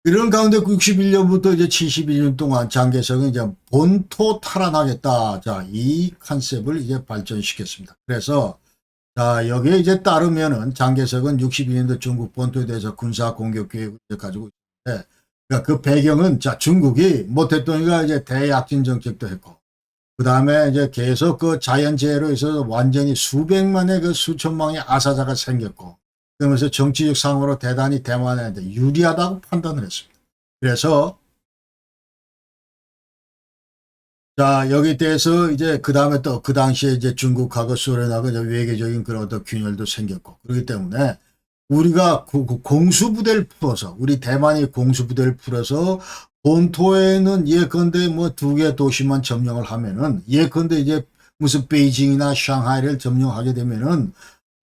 이런 가운데 61년부터 이제 71년 동안 장개석은 이제 본토 탈환하겠다. 자, 이 컨셉을 이제 발전시켰습니다. 그래서 자, 여기에 이제 따르면은 장개석은 62년도 중국 본토에 대해서 군사 공격 계획을 가지고 있는데, 그러니까 그 배경은 자, 중국이 뭐 대통령이가 이제 대약진 정책도 했고, 그 다음에 이제 계속 그 자연재해로 있어서 완전히 수백만의 그 수천만의 아사자가 생겼고, 그러면서 정치적 상으로 대단히 대만한테 유리하다고 판단을 했습니다. 그래서 자, 여기 대해서 이제 그 다음에 또 그 당시에 이제 중국하고 소련하고 이제 외교적인 그런 어떤 균열도 생겼고, 그렇기 때문에 우리가 공수부대를 풀어서, 우리 대만이 공수부대를 풀어서 본토에는 예컨대 뭐 두 개 도시만 점령을 하면은, 예컨대 이제 무슨 베이징이나 상하이를 점령하게 되면은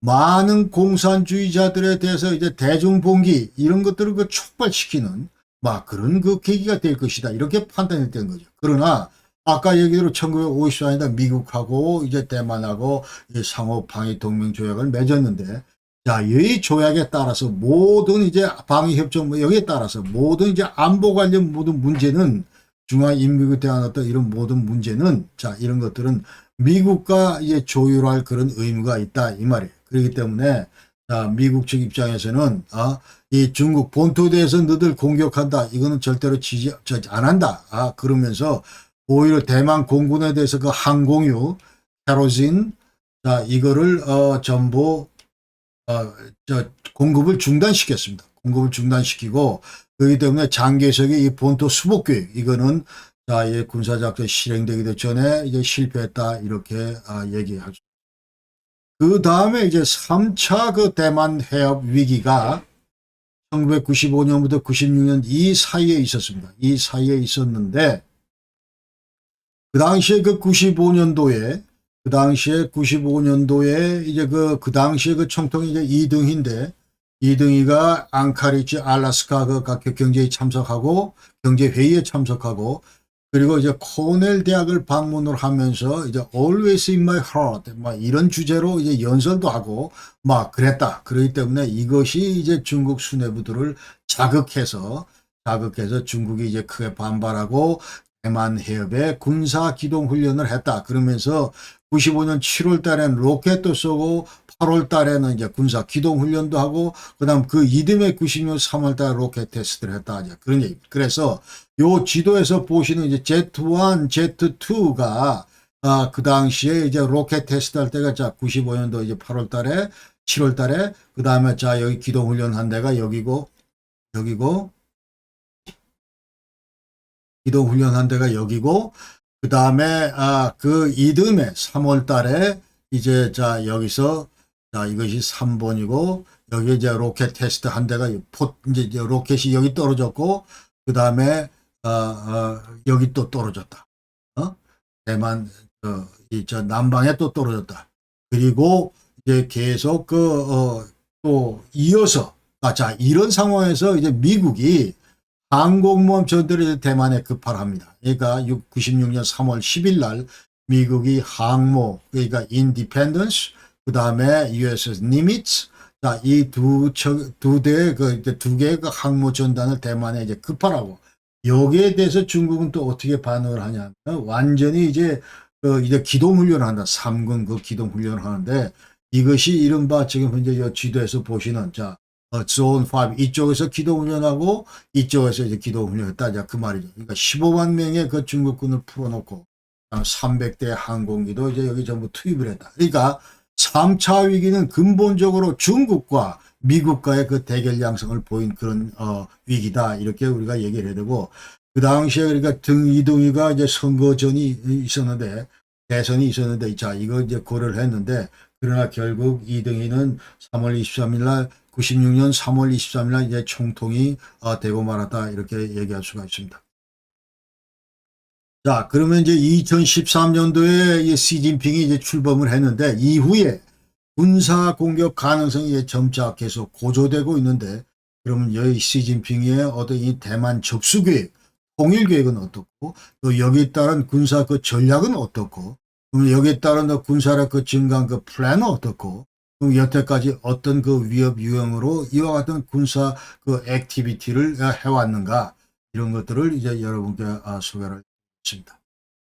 많은 공산주의자들에 대해서 이제 대중봉기 이런 것들을 그 촉발시키는 막 그런 그 계기가 될 것이다. 이렇게 판단이 된 거죠. 그러나 아까 얘기대로 1954년에 미국하고 이제 대만하고 상호 방위 동맹 조약을 맺었는데, 자, 이 조약에 따라서 모든 이제 방위 협정 뭐 여기에 따라서 모든 이제 안보 관련 모든 문제는, 중화인민국에 대한 어떤 이런 모든 문제는, 자, 이런 것들은 미국과 이제 조율할 그런 의무가 있다 이 말이에요. 그렇기 때문에 자, 미국 측 입장에서는 이 중국 본토에 대해서 너들 공격한다, 이거는 절대로 지지 안 한다. 그러면서 오히려 대만 공군에 대해서 그 항공유, 케로신, 자, 이거를 전부 공급을 중단시켰습니다. 공급을 중단시키고, 그렇기 때문에 장개석의 이 본토 수복 계획, 이거는 자, 이 군사작전 실행되기도 전에 이제 실패했다, 이렇게 얘기하죠. 그 다음에 이제 3차 그 대만 해협 위기가 1995년부터 96년 이 사이에 있었습니다. 이 사이에 있었는데, 그 당시에 그 95년도에, 그 당시에 95년도에 이제 그 당시에 그 총통이 이제 이등희인데, 이등희가 앙카리지 알라스카 그 각 경제에 참석하고, 경제회의에 참석하고, 그리고 이제 코넬 대학을 방문을 하면서 이제 Always in my heart 막 이런 주제로 이제 연설도 하고 막 그랬다. 그렇기 때문에 이것이 이제 중국 수뇌부들을 자극해서 중국이 이제 크게 반발하고 대만 해협에 군사 기동 훈련을 했다. 그러면서 95년 7월 달에는 로켓도 쏘고 8월 달에는 이제 군사 기동 훈련도 하고, 그다음 그 이듬해 96년 3월 달 로켓 테스트를 했다. 이제 그런 얘기. 그래서 요 지도에서 보시는 이제 Z1, Z2가 그 당시에 이제 로켓 테스트 할 때가 자 95년도 이제 8월 달에 7월 달에, 그다음에 자 여기 기동 훈련 한 데가 여기고 기동 훈련한 데가 여기고, 그 다음에 그 이듬해 3월 달에 이제 자 여기서 자 이것이 3번이고, 여기 이제 로켓 테스트 한 데가 이제 로켓이 여기 떨어졌고, 그 다음에 여기 또 떨어졌다. 대만 저 남방에 또 떨어졌다. 그리고 이제 계속 또 이어서 자 이런 상황에서 이제 미국이 항공모함 전투를 대만에 급발합니다. 그러니까 96년 3월 10일 날 미국이 항모, 그러니까 인디펜던스, 그 다음에 USS 니미츠, 이 두 개의 그 항모 전단을 대만에 이제 급발하고, 여기에 대해서 중국은 또 어떻게 반응을 하냐? 완전히 이제 이제 기동 훈련을 한다. 3군 그 기동 훈련을 하는데, 이것이 이른바 지금 현재 이 지도에서 보시는 존 5 이쪽에서 기동훈련하고 이쪽에서 이제 기동훈련했다. 그 말이죠. 그러니까 15만 명의 그 중국군을 풀어놓고 300대 항공기도 이제 여기 전부 투입을 했다. 그러니까 3차 위기는 근본적으로 중국과 미국과의 그 대결 양상을 보인 그런 위기다. 이렇게 우리가 얘기를 해야 되고, 그 당시에 그러니까 이등희가 이제 선거전이 있었는데, 대선이 있었는데, 자 이거 이제 고려를 했는데, 그러나 결국 이등희는 3월 23일 날 96년 3월 23일 날 이제 총통이 되고 말았다. 이렇게 얘기할 수가 있습니다. 자, 그러면 이제 2013년도에 시진핑이 이제 출범을 했는데, 이후에 군사 공격 가능성이 점차 계속 고조되고 있는데, 그러면 여기 시진핑의 어떤 이 대만 접수 계획, 통일 계획은 어떻고, 또 여기에 따른 군사 그 전략은 어떻고, 그럼 여기에 따른 군사력 그 증강 그 플랜은 어떻고, 그럼 여태까지 어떤 그 위협 유형으로 이와 같은 군사 그 액티비티를 해왔는가, 이런 것들을 이제 여러분께 소개를 했습니다.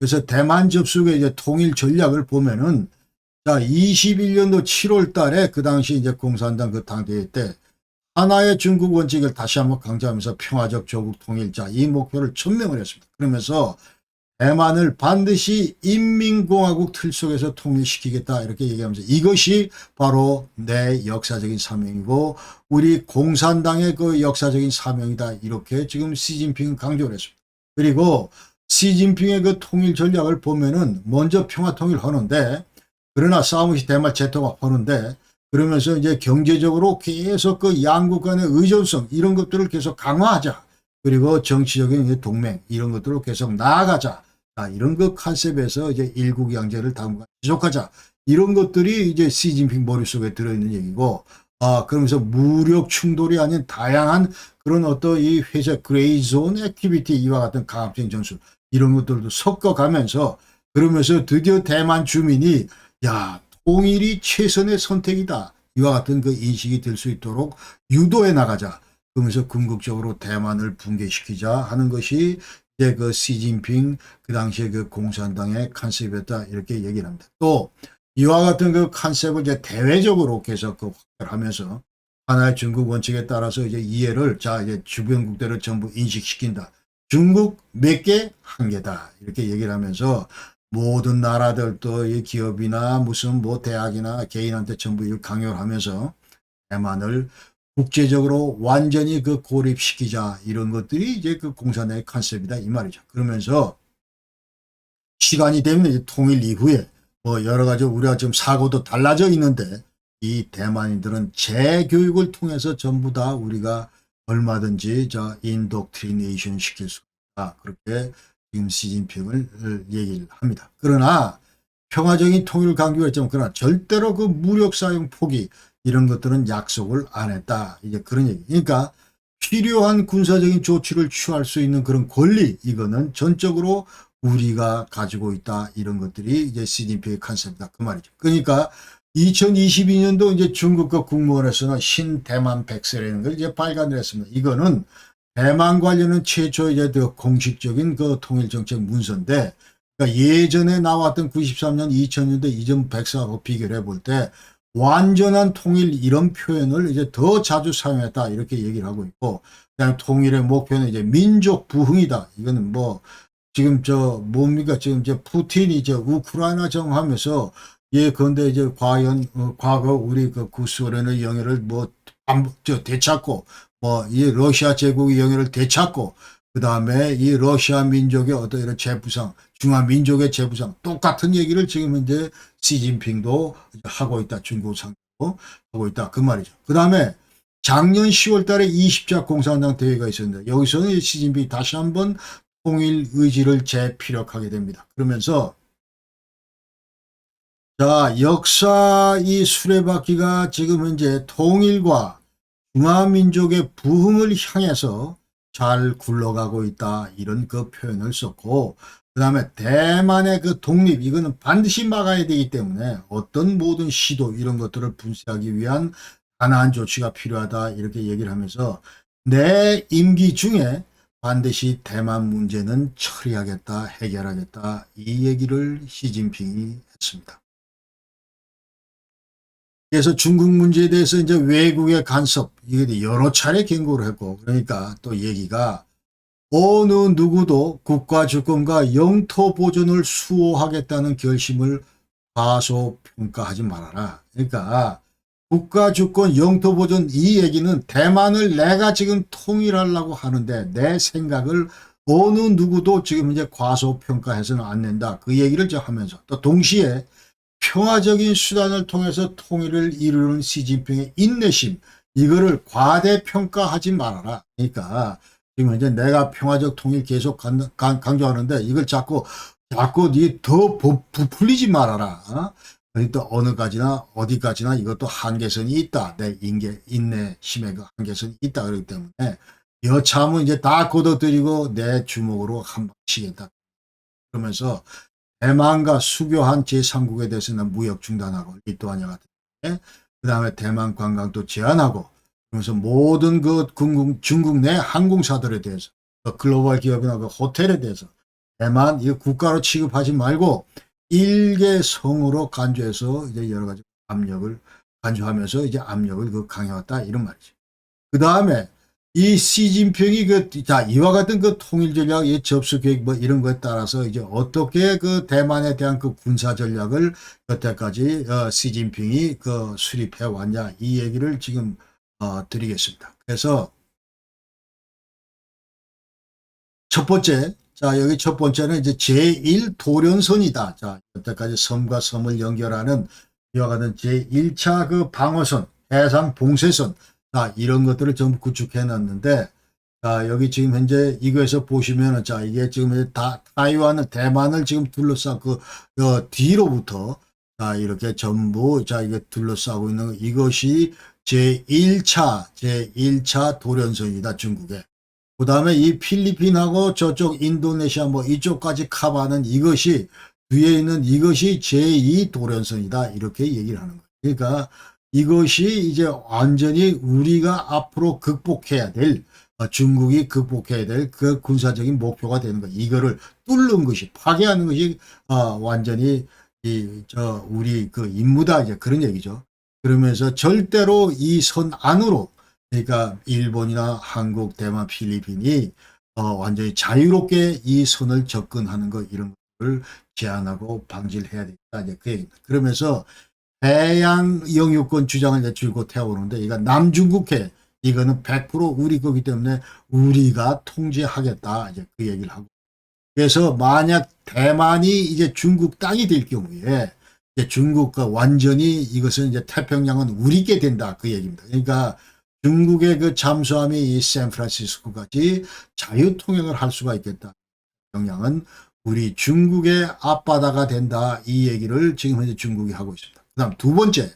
그래서 대만 접수의 이제 통일 전략을 보면은 자, 21년도 7월 달에 그 당시 이제 공산당 그 당대회 때 하나의 중국 원칙을 다시 한번 강조하면서 평화적 조국 통일자 이 목표를 천명을 했습니다. 그러면서 대만을 반드시 인민공화국 틀 속에서 통일시키겠다 이렇게 얘기하면서 이것이 바로 내 역사적인 사명이고 우리 공산당의 그 역사적인 사명이다 이렇게 지금 시진핑은 강조를 했습니다. 그리고 시진핑의 그 통일 전략을 보면은 먼저 평화 통일하는데 그러나 싸움 없이 대만 재통합하는데 그러면서 이제 경제적으로 계속 그 양국 간의 의존성 이런 것들을 계속 강화하자. 그리고 정치적인 동맹 이런 것들을 계속 나아가자. 이런 그 컨셉에서 이제 일국 양제를 당분간 지속하자. 이런 것들이 이제 시진핑 머릿속에 들어있는 얘기고, 그러면서 무력 충돌이 아닌 다양한 그런 어떤 이 회색 그레이존 액티비티 이와 같은 강압적인 전술 이런 것들도 섞어가면서 그러면서 드디어 대만 주민이 야, 통일이 최선의 선택이다. 이와 같은 그 인식이 될 수 있도록 유도해 나가자. 그러면서 궁극적으로 대만을 붕괴시키자 하는 것이 이제 그 시진핑 그 당시에 그 공산당의 컨셉이었다 이렇게 얘기를 합니다. 또 이와 같은 그 컨셉을 이제 대외적으로 계속 그 확대하면서 하나의 중국 원칙에 따라서 이제 이해를 자 이제 주변 국대를 전부 인식시킨다. 중국 몇 개? 한 개다. 이렇게 얘기를 하면서 모든 나라들도 이 기업이나 무슨 뭐 대학이나 개인한테 전부 이걸 강요를 하면서 대만을 국제적으로 완전히 그 고립시키자 이런 것들이 이제 그 공산당의 컨셉이다 이 말이죠. 그러면서 시간이 되면 이제 통일 이후에 뭐 여러 가지 우리가 지금 사고도 달라져 있는데 이 대만인들은 재교육을 통해서 전부 다 우리가 얼마든지 저 인독트리네이션 시킬 수 있다. 그렇게 지금 시진핑을 얘기를 합니다. 그러나 평화적인 통일을 강조했지만 그러나 절대로 그 무력 사용 포기 이런 것들은 약속을 안 했다. 이제 그런 얘기. 그러니까 필요한 군사적인 조치를 취할 수 있는 그런 권리 이거는 전적으로 우리가 가지고 있다. 이런 것들이 이제 시진핑의 컨셉이다. 그 말이죠. 그러니까 2022년도 이제 중국과 국무원에서는 신대만 백서라는 걸 이제 발간을 했습니다. 이거는 대만 관련은 최초 이제 그 공식적인 그 통일정책 문서인데 그러니까 예전에 나왔던 93년, 2000년대 이전 백서하고 비교를 해볼 때 완전한 통일 이런 표현을 이제 더 자주 사용했다 이렇게 얘기를 하고 있고 그냥 통일의 목표는 이제 민족 부흥이다. 이거는 뭐 지금 저 뭡니까 지금 이제 푸틴이 이제 우크라이나 정하면서 예 그런데 이제 과연 과거 우리 그 구소련의 영해를 뭐 되찾고 뭐 이 러시아 제국의 영해를 되찾고 그 다음에 이 러시아 민족의 어떤 이런 재부상 중화 민족의 재부상 똑같은 얘기를 지금 이제 시진핑도 하고 있다. 중국 상으로 하고 있다. 그 말이죠. 그 다음에 작년 10월 달에 20자 공산당 대회가 있었는데 여기서는 시진핑이 다시 한번 통일 의지를 재피력하게 됩니다. 그러면서 자 역사 이 수레바퀴가 지금 현재 통일과 중화민족의 부흥을 향해서 잘 굴러가고 있다. 이런 그 표현을 썼고 그 다음에 대만의 그 독립 이거는 반드시 막아야 되기 때문에 어떤 모든 시도 이런 것들을 분쇄하기 위한 단아한 조치가 필요하다. 이렇게 얘기를 하면서 내 임기 중에 반드시 대만 문제는 처리하겠다. 해결하겠다. 이 얘기를 시진핑이 했습니다. 그래서 중국 문제에 대해서 이제 외국의 간섭, 이게 여러 차례 경고를 했고, 그러니까 또 얘기가 어느 누구도 국가 주권과 영토 보존을 수호하겠다는 결심을 과소평가하지 말아라. 그러니까 국가 주권, 영토 보존 이 얘기는 대만을 내가 지금 통일하려고 하는데 내 생각을 어느 누구도 지금 이제 과소평가해서는 안 된다. 그 얘기를 하면서 또 동시에 평화적인 수단을 통해서 통일을 이루는 시진핑의 인내심 이거를 과대평가하지 말아라. 그러니까 지금 이제 내가 평화적 통일 계속 강조하는데 이걸 자꾸 더 부풀리지 말아라. 그러니까 어느까지나 어디까지나 이것도 한계선이 있다. 내 인내심의 그 한계선이 있다. 그렇기 때문에 여차하면 이제 다 걷어들이고 내 주먹으로 한 방 치겠다. 그러면서 대만과 수교한 제3국에 대해서는 무역 중단하고 리투아니아 같은 그 다음에 대만 관광도 제한하고 그러면서 모든 그 중국 내 항공사들에 대해서 글로벌 기업이나 그 호텔에 대해서 대만 이 국가로 취급하지 말고 일개 성으로 간주해서 이제 여러 가지 압력을 간주하면서 이제 압력을 그 강해왔다 이런 말이죠. 그 다음에 이 시진핑이 자, 이와 같은 그 통일 전략, 이 접수 계획 뭐 이런 거에 따라서 이제 어떻게 그 대만에 대한 그 군사 전략을 여태까지 시진핑이 그 수립해 왔냐 이 얘기를 지금 드리겠습니다. 그래서 첫 번째, 자, 여기 첫 번째는 이제 제1도련선이다. 자, 여태까지 섬과 섬을 연결하는 이와 같은 제1차 그 방어선, 해상 봉쇄선, 자, 이런 것들을 전부 구축해 놨는데, 자, 여기 지금 현재 이거에서 보시면은, 자, 이게 지금 다 타이완을, 대만을 지금 둘러싸고, 뒤로부터, 자, 이렇게 전부, 자, 이게 둘러싸고 있는 이것이 제1차 도련선이다, 중국에. 그 다음에 이 필리핀하고 저쪽 인도네시아 뭐 이쪽까지 커버하는 이것이 뒤에 있는 이것이 제2도련선이다 이렇게 얘기를 하는 거예요. 그러니까 이것이 이제 완전히 우리가 앞으로 극복해야 될 중국이 극복해야 될 그 군사적인 목표가 되는 거예요. 이거를 뚫는 것이 파괴하는 것이 완전히 우리 그 임무다 이제 그런 얘기죠. 그러면서 절대로 이 선 안으로 그러니까 일본이나 한국, 대만, 필리핀이 완전히 자유롭게 이 선을 접근하는 것 이런 것을 제한하고 방지를 해야 되겠다. 이제 그 얘기입니다. 그러면서 해양 영유권 주장을 이제 줄곧 태워오는데 이거 남중국해 이거는 100% 우리 거기 때문에 우리가 통제하겠다. 이제 그 얘기를 하고. 그래서 만약 대만이 이제 중국 땅이 될 경우에 이제 중국과 완전히 이것은 이제 태평양은 우리게 된다. 그 얘기입니다. 그러니까 중국의 그 잠수함이 이 샌프란시스코까지 자유통행을 할 수가 있겠다. 영향은 우리 중국의 앞바다가 된다. 이 얘기를 지금 현재 중국이 하고 있습니다. 그 다음 두 번째.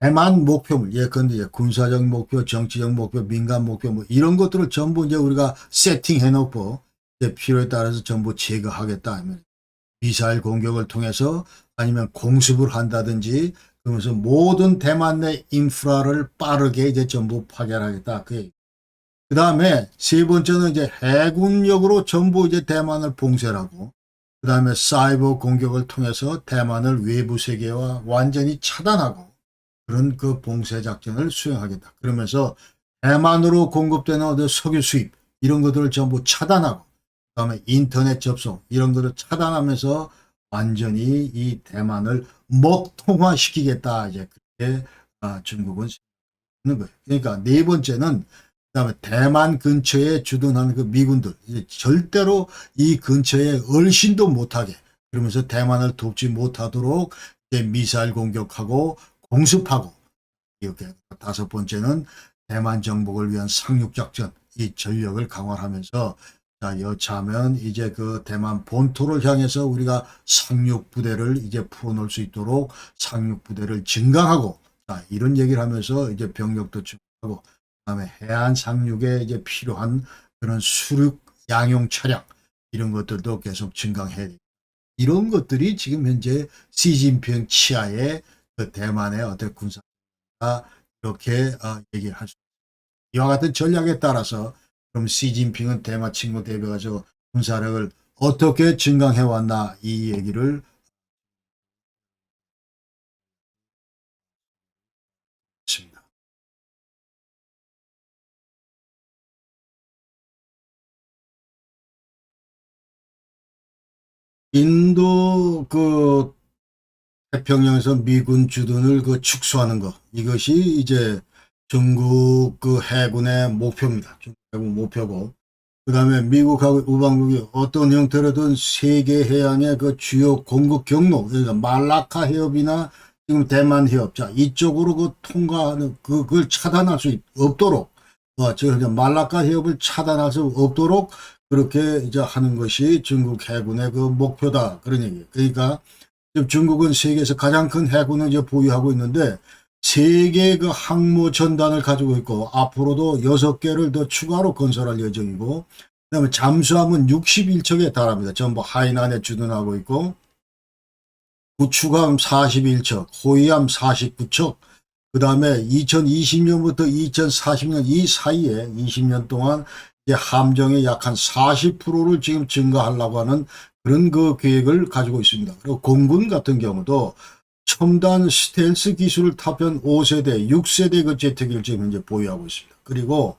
대만 목표물, 예컨대 군사적 목표, 정치적 목표, 민간 목표, 뭐 이런 것들을 전부 이제 우리가 세팅해 놓고 필요에 따라서 전부 제거하겠다 하면 미사일 공격을 통해서 아니면 공습을 한다든지 그러면서 모든 대만 내 인프라를 빠르게 이제 전부 파괴하겠다. 그 다음에 세 번째는 이제 해군력으로 전부 이제 대만을 봉쇄하고, 그 다음에 사이버 공격을 통해서 대만을 외부 세계와 완전히 차단하고 그런 그 봉쇄 작전을 수행하겠다. 그러면서 대만으로 공급되는 어떤 석유 수입 이런 것들을 전부 차단하고, 그 다음에 인터넷 접속 이런 것을 차단하면서 완전히 이 대만을 먹통화시키겠다. 이제 그렇게 중국은 있는 거예요. 그러니까 네 번째는 그다음에 대만 근처에 주둔하는 그 미군들 이제 절대로 이 근처에 얼씬도 못하게 그러면서 대만을 돕지 못하도록 이제 미사일 공격하고 공습하고 이렇게 다섯 번째는 대만 정복을 위한 상륙작전 이 전력을 강화하면서 자, 여차하면 이제 그 대만 본토를 향해서 우리가 상륙부대를 이제 풀어놓을 수 있도록 상륙부대를 증강하고, 자, 이런 얘기를 하면서 이제 병력도 증강하고, 그 다음에 해안 상륙에 이제 필요한 그런 수륙 양용 차량, 이런 것들도 계속 증강해야 돼. 이런 것들이 지금 현재 시진핑 치하의 그 대만의 어떤 군사가 이렇게 얘기를 할 수 있습니다. 이와 같은 전략에 따라서 그럼 시진핑은 대만 친구 대표가서 군사력을 어떻게 증강해 왔나 이 얘기를 했습니다. 인도 그 태평양에서 미군 주둔을 그 축소하는 것 이것이 이제 중국 그 해군의 목표입니다. 중국 해군 목표고 그 다음에 미국하고 우방국이 어떤 형태로든 세계 해양의 그 주요 공급 경로, 그러니까 말라카 해협이나 지금 대만 해협, 자, 이쪽으로 그 통과하는, 그걸 차단할 수 없도록, 저 말라카 해협을 차단할 수 없도록 그렇게 이제 하는 것이 중국 해군의 그 목표다. 그런 얘기예요. 그러니까 지금 중국은 세계에서 가장 큰 해군을 이제 보유하고 있는데, 세개 그 항모 전단을 가지고 있고 앞으로도 6개를 더 추가로 건설할 예정이고 그다음에 잠수함은 61척에 달합니다. 전부 하이난에 주둔하고 있고 구축함 41척, 호위함 49척 그 다음에 2020년부터 2040년 이 사이에 20년 동안 이제 함정의 약 한 40%를 지금 증가하려고 하는 그런 그 계획을 가지고 있습니다. 그리고 공군 같은 경우도 첨단 스텔스 기술을 탑재한 5세대, 6세대 그 제트기를 지금 현재 보유하고 있습니다. 그리고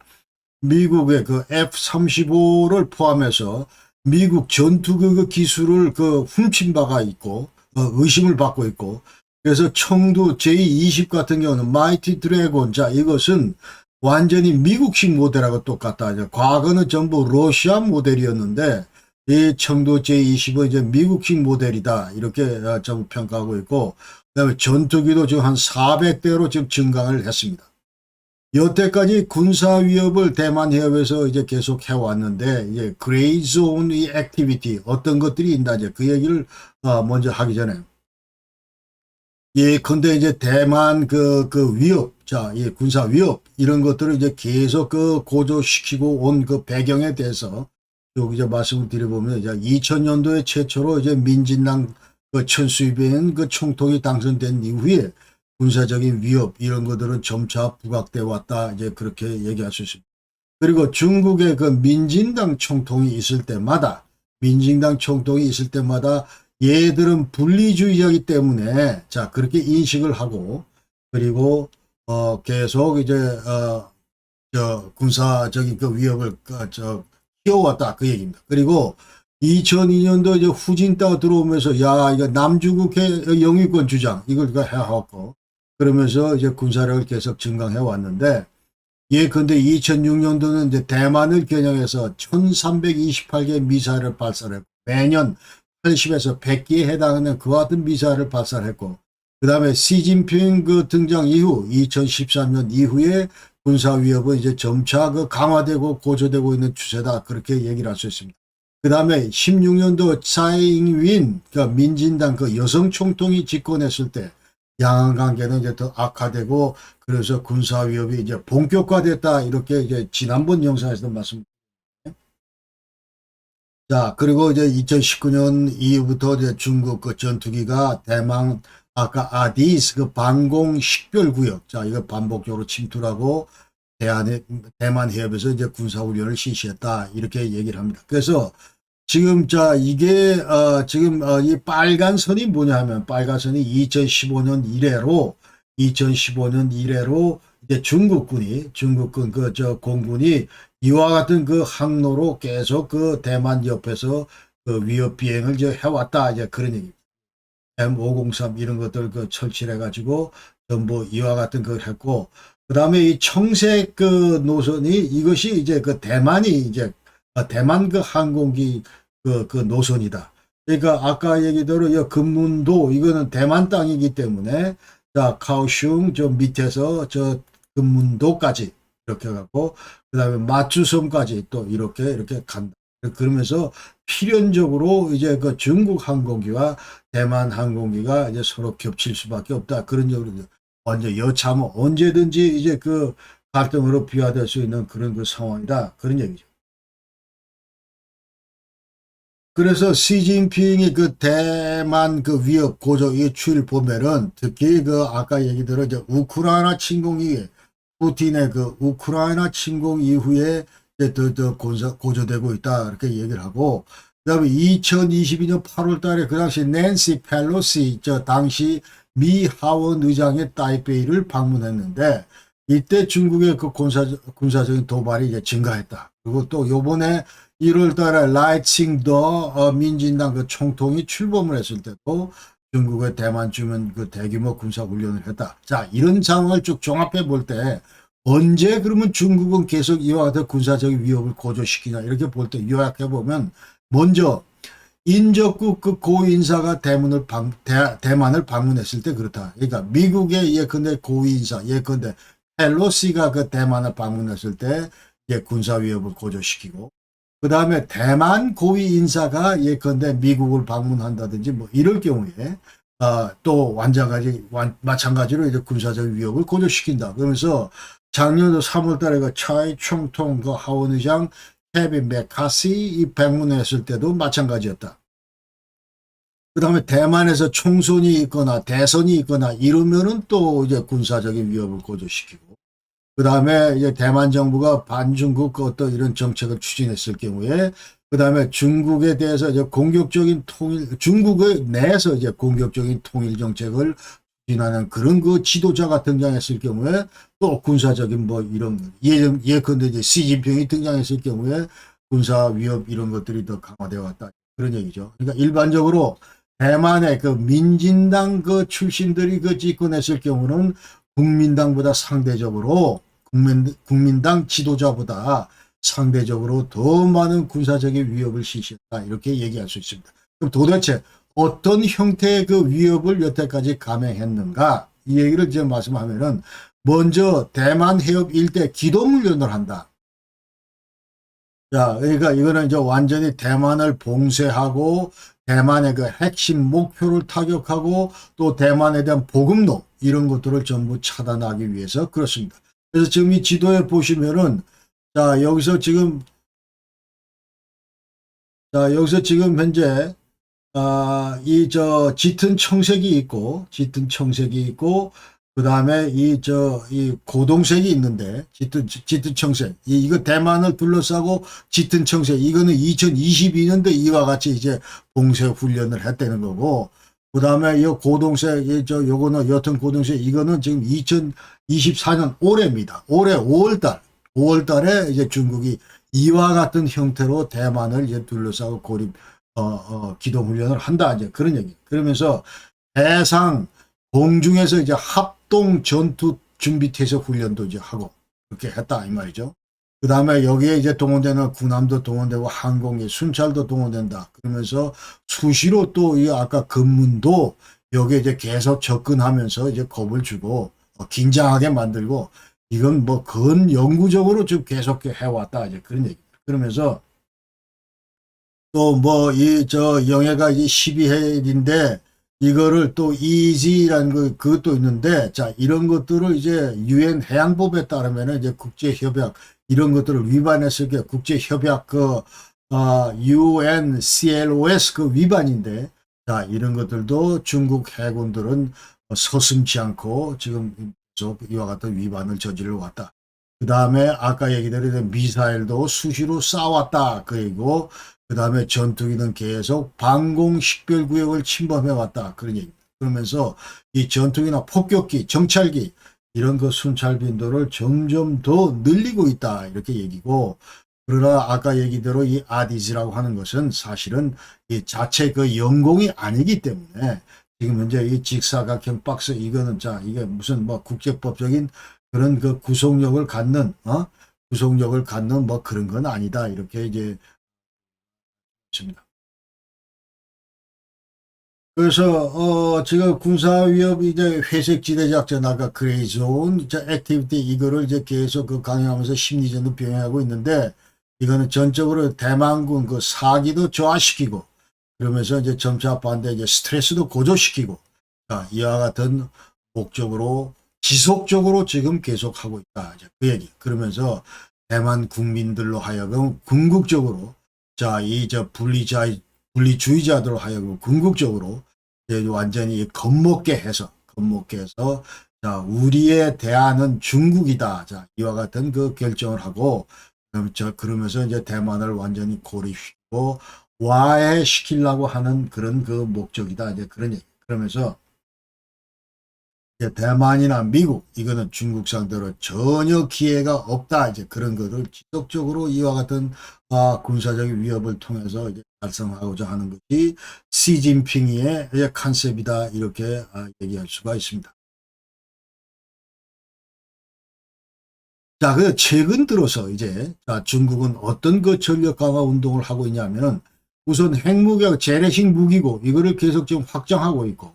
미국의 그 F-35를 포함해서 미국 전투기 그 기술을 그 훔친 바가 있고 의심을 받고 있고, 그래서 청두 J-20 같은 경우는 마이티 드래곤, 자 이것은 완전히 미국식 모델하고 똑같다. 과거는 전부 러시아 모델이었는데 이 청두 J-20은 이제 미국식 모델이다, 이렇게 전부 평가하고 있고, 그다음에 전투기도 지금 한 400대로 지금 증강을 했습니다. 여태까지 군사 위협을 대만 해협에서 이제 계속 해왔는데, 이제 그레이 존 이 액티비티 어떤 것들이 있나, 이제 그 얘기를 먼저 하기 전에, 근데 이제 대만 그 위협, 자, 이 군사 위협 이런 것들을 이제 계속 그 고조시키고 온 그 배경에 대해서 쭉 이제 말씀을 드려보면, 이제 2000년도에 최초로 이제 민진당 그 천수입인 그 총통이 당선된 이후에 군사적인 위협 이런 것들은 점차 부각돼 왔다, 이제 그렇게 얘기할 수 있습니다. 그리고 중국의 그 민진당 총통이 있을 때마다, 얘들은 분리주의자이기 때문에, 자, 그렇게 인식을 하고, 그리고 계속 이제 군사적인 그 위협을 키워왔다, 그 얘기입니다. 그리고 2002년도 이제 후진타가 들어오면서, 야, 이거 남중국 영유권 주장 이걸 해왔고, 그러면서 이제 군사력을 계속 증강해 왔는데, 근데 2006년도는 이제 대만을 겨냥해서 1328개 미사일을 발사했고, 매년 80에서 100개에 해당하는 그와 같은 미사일을 발사했고, 그 다음에 시진핑 그 등장 이후 2013년 이후에 군사 위협은 이제 점차 그 강화되고 고조되고 있는 추세다, 그렇게 얘기를 할 수 있습니다. 그 다음에 16년도 차이잉윈 그 민진당 그 여성 총통이 집권했을 때 양안 관계는 이제 더 악화되고, 그래서 군사 위협이 이제 본격화됐다, 이렇게 이제 지난번 영상에서도 말씀드렸습니다. 자, 그리고 이제 2019년 이후부터 이제 중국 그 전투기가 대만 아까 아디스 그 반공 식별구역, 자 이거 반복적으로 침투를 하고 대만 해협에서 이제 군사훈련을 실시했다, 이렇게 얘기를 합니다. 그래서 지금 자 이게 지금 이 빨간 선이 뭐냐 하면, 빨간 선이 2015년 이래로 이제 중국군 그 공군이 이와 같은 그 항로로 계속 그 대만 옆에서 그 위협 비행을 이제 해왔다, 이제 그런 얘기입니다. M503 이런 것들 그 설치를 해가지고 전부 이와 같은 걸 했고, 그 다음에 이 청색 그 노선이, 이것이 이제 그 대만이 이제 대만 그 항공기 그 노선이다. 그러니까 아까 얘기대로 이 금문도 이거는 대만 땅이기 때문에, 자 카오슝 저 밑에서 저 금문도까지 이렇게 갖고, 그 다음에 마추섬까지 또 이렇게 간다. 그러면서 필연적으로 이제 그 중국 항공기와 대만 항공기가 이제 서로 겹칠 수밖에 없다, 그런 적으로 완전 여차하면 언제든지 이제 그 갈등으로 비화될 수 있는 그런 그 상황이다, 그런 얘기죠. 그래서 시진핑이 그 대만 그 위협 고조 이 추이를 보면은, 특히 그 아까 얘기대로 이제 우크라이나 침공 이후에, 푸틴의 그 우크라이나 침공 이후에 이제 더 고조되고 있다, 이렇게 얘기를 하고, 그다음에 2022년 8월 달에 그 당시 낸시 펠로시 저 당시 미 하원 의장의 타이베이를 방문했는데, 이때 중국의 그 군사적인 도발이 이제 증가했다. 그리고 또 요번에 1월 달에 라이칭더 민진당 그 총통이 출범을 했을 때도 중국의 대만 주면 그 대규모 군사 훈련을 했다. 자, 이런 상황을 쭉 종합해 볼 때, 언제 그러면 중국은 계속 이와 같은 군사적인 위협을 고조시키냐, 이렇게 볼 때 요약해 보면, 먼저 인접국 그 고위인사가 대만을 방문했을 때 그렇다. 그러니까 미국의 예컨대 고위인사, 예컨대 펠로시가 그 대만을 방문했을 때 군사 위협을 고조시키고, 그 다음에 대만 고위 인사가 예컨대 미국을 방문한다든지 뭐 이럴 경우에 또 마찬가지로 이제 군사적 위협을 고조시킨다. 그러면서 작년 3월 달에 그 차이 총통 그 하원 의장 케빈 메카시 이 방문했을 때도 마찬가지였다. 그 다음에 대만에서 총선이 있거나 대선이 있거나 이러면은 또 이제 군사적인 위협을 고조시키고, 그 다음에 이제 대만 정부가 반중국 어떤 이런 정책을 추진했을 경우에 그다음에 중국에 대해서 이제 공격적인 통일, 중국의 내에서 이제 공격적인 통일 정책을 추진하는 그런 그 지도자가 등장했을 경우에 또 군사적인 뭐 이런 예컨대 이제 시진핑이 등장했을 경우에 군사 위협 이런 것들이 더 강화되어 왔다 그런 얘기죠. 그러니까 일반적으로 대만의 그 민진당 그 출신들이 그 집권했을 경우는 국민당보다 상대적으로 국민당 지도자보다 상대적으로 더 많은 군사적인 위협을 실시했다 이렇게 얘기할 수 있습니다. 그럼 도대체 어떤 형태의 그 위협을 여태까지 감행했는가 이 얘기를 이제 말씀하면은 먼저 대만 해협 일대 기동훈련을 한다. 자, 그러니까 이거는 이제 완전히 대만을 봉쇄하고 대만의 그 핵심 목표를 타격하고 또 대만에 대한 보급로 이런 것들을 전부 차단하기 위해서 그렇습니다. 그래서 지금 이 지도에 보시면은 자, 여기서 지금 현재 이 짙은 청색이 있고 그다음에 이 고동색이 있는데 짙은 청색 이거 대만을 둘러싸고 짙은 청색 이거는 2022년도 이와 같이 이제 봉쇄 훈련을 했다는 거고 그다음에 이 고동색 요거는 옅은 고동색 이거는 지금 2024년 올해입니다. 올해 5월달에 이제 중국이 이와 같은 형태로 대만을 이제 둘러싸고 기동훈련을 한다 이제 그런 얘기. 그러면서 해상 공중에서 이제 합동 전투 준비 태세 훈련도 이제 하고 그렇게 했다 이 말이죠. 그 다음에 여기에 이제 동원되는 군함도 동원되고 항공기 순찰도 동원된다. 그러면서 수시로 또 이 아까 금문도 여기에 이제 계속 접근하면서 이제 겁을 주고 긴장하게 만들고 이건 뭐 근영구적으로 좀 계속 해왔다 이제 그런 얘기. 그러면서 또 뭐 영해가 이제 12해인데 이거를 또 EEZ라는 그것도 있는데 자 이런 것들을 이제 유엔 해양법에 따르면 이제 국제협약 이런 것들을 위반했을 때 국제협약 UNCLOS 그 위반인데 자 이런 것들도 중국 해군들은 서슴지 않고 지금 이와 같은 위반을 저질러 왔다. 그 다음에 아까 얘기대로 미사일도 수시로 쏴왔다. 그리고 그 다음에 전투기는 계속 방공 식별구역을 침범해 왔다. 그런 얘기입니다. 그러면서 이 전투기나 폭격기, 정찰기 이런 그 순찰 빈도를 점점 더 늘리고 있다. 이렇게 얘기고 그러나 아까 얘기대로 이 아디즈라고 하는 것은 사실은 이 자체 그 영공이 아니기 때문에 지금 현재 이 직사각형 박스 이거는 자 이게 무슨 뭐 국제법적인 그런 그 구속력을 갖는 뭐 그런 건 아니다 이렇게 이제 있습니다. 그래서 지금 군사 위협 이제 회색 지대 작전 아까 그레이존 이제 액티비티 이거를 이제 계속 그 강행하면서 심리전도 병행하고 있는데 이거는 전적으로 대만군 그 사기도 저하시키고 그러면서 이제 점차 반대 이제 스트레스도 고조시키고 자, 이와 같은 목적으로 지속적으로 지금 계속하고 있다. 그 얘기. 그러면서 대만 국민들로 하여금 궁극적으로 자, 분리주의자들로 하여금 궁극적으로 이제 완전히 겁먹게 해서 자, 우리의 대안은 중국이다. 자, 이와 같은 그 결정을 하고 그러면서 이제 대만을 완전히 고립시키고 와해시키려고 하는 그런 그 목적이다. 이제 그런 얘기. 그러면서 이제 대만이나 미국 이거는 중국 상대로 전혀 기회가 없다. 이제 그런 것을 지속적으로 이와 같은 군사적인 위협을 통해서 이제 달성하고자 하는 것이 시진핑의 컨셉이다. 이렇게 얘기할 수가 있습니다. 자, 그 최근 들어서 이제 중국은 어떤 그 전력 강화 운동을 하고 있냐면은 우선 핵무기가 재래식 무기고 이거를 계속 지금 확장하고 있고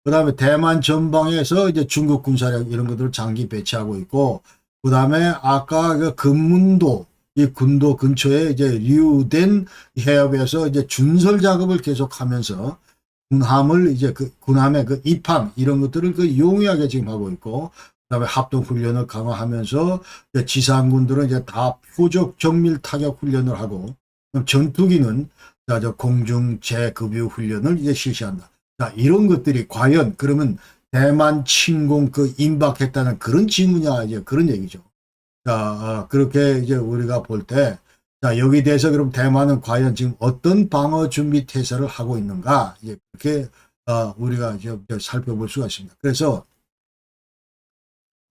그 다음에 대만 전방에서 이제 중국 군사력 이런 것들을 장기 배치하고 있고 그 다음에 아까 그 금문도 이 군도 근처에 이제 류된 해협에서 이제 준설 작업을 계속하면서 군함을 이제 그 군함의 그 입항 이런 것들을 그 용이하게 지금 하고 있고 그다음에 합동 훈련을 강화하면서 이제 지상군들은 이제 다 표적 정밀 타격 훈련을 하고 전투기는 저 공중 재급유 훈련을 이제 실시한다. 자, 이런 것들이 과연 그러면 대만 침공 그 임박했다는 그런 징후냐 이제 그런 얘기죠. 자, 그렇게 이제 우리가 볼 때 자, 여기 대해서 그럼 대만은 과연 지금 어떤 방어 준비 태세를 하고 있는가? 이제 그렇게 우리가 이제 살펴볼 수가 있습니다. 그래서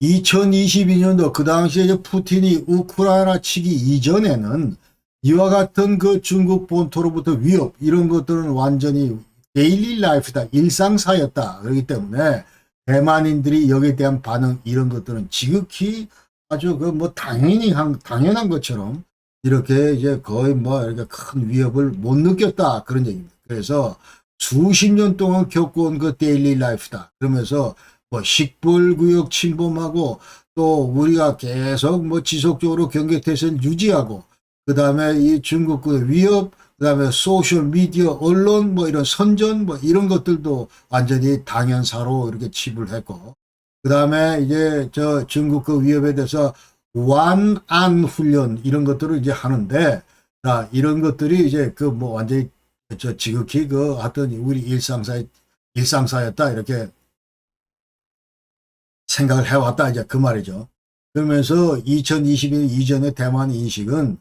2022년도 그 당시에 이제 푸틴이 우크라이나 치기 이전에는 이와 같은 그 중국 본토로부터 위협 이런 것들은 완전히 데일리 라이프다, 일상사였다. 그렇기 때문에 대만인들이 여기에 대한 반응 이런 것들은 지극히 아주 그 뭐 당연한 것처럼 이렇게 이제 거의 뭐 이렇게 큰 위협을 못 느꼈다 그런 얘기입니다. 그래서 수십 년 동안 겪어온 그 데일리 라이프다. 그러면서 뭐 식불구역 침범하고 또 우리가 계속 뭐 지속적으로 경계태세를 유지하고 그 다음에 이 중국 그 위협 그 다음에 소셜 미디어 언론 뭐 이런 선전 뭐 이런 것들도 완전히 당연사로 이렇게 치부했고 그 다음에 이제 저 중국 그 위협에 대해서 완안 훈련 이런 것들을 이제 하는데 이런 것들이 이제 그 뭐 완전히 저 지극히 그 어떤 우리 일상사였다 이렇게 생각을 해왔다 이제 그 말이죠. 그러면서 2021년 이전의 대만 인식은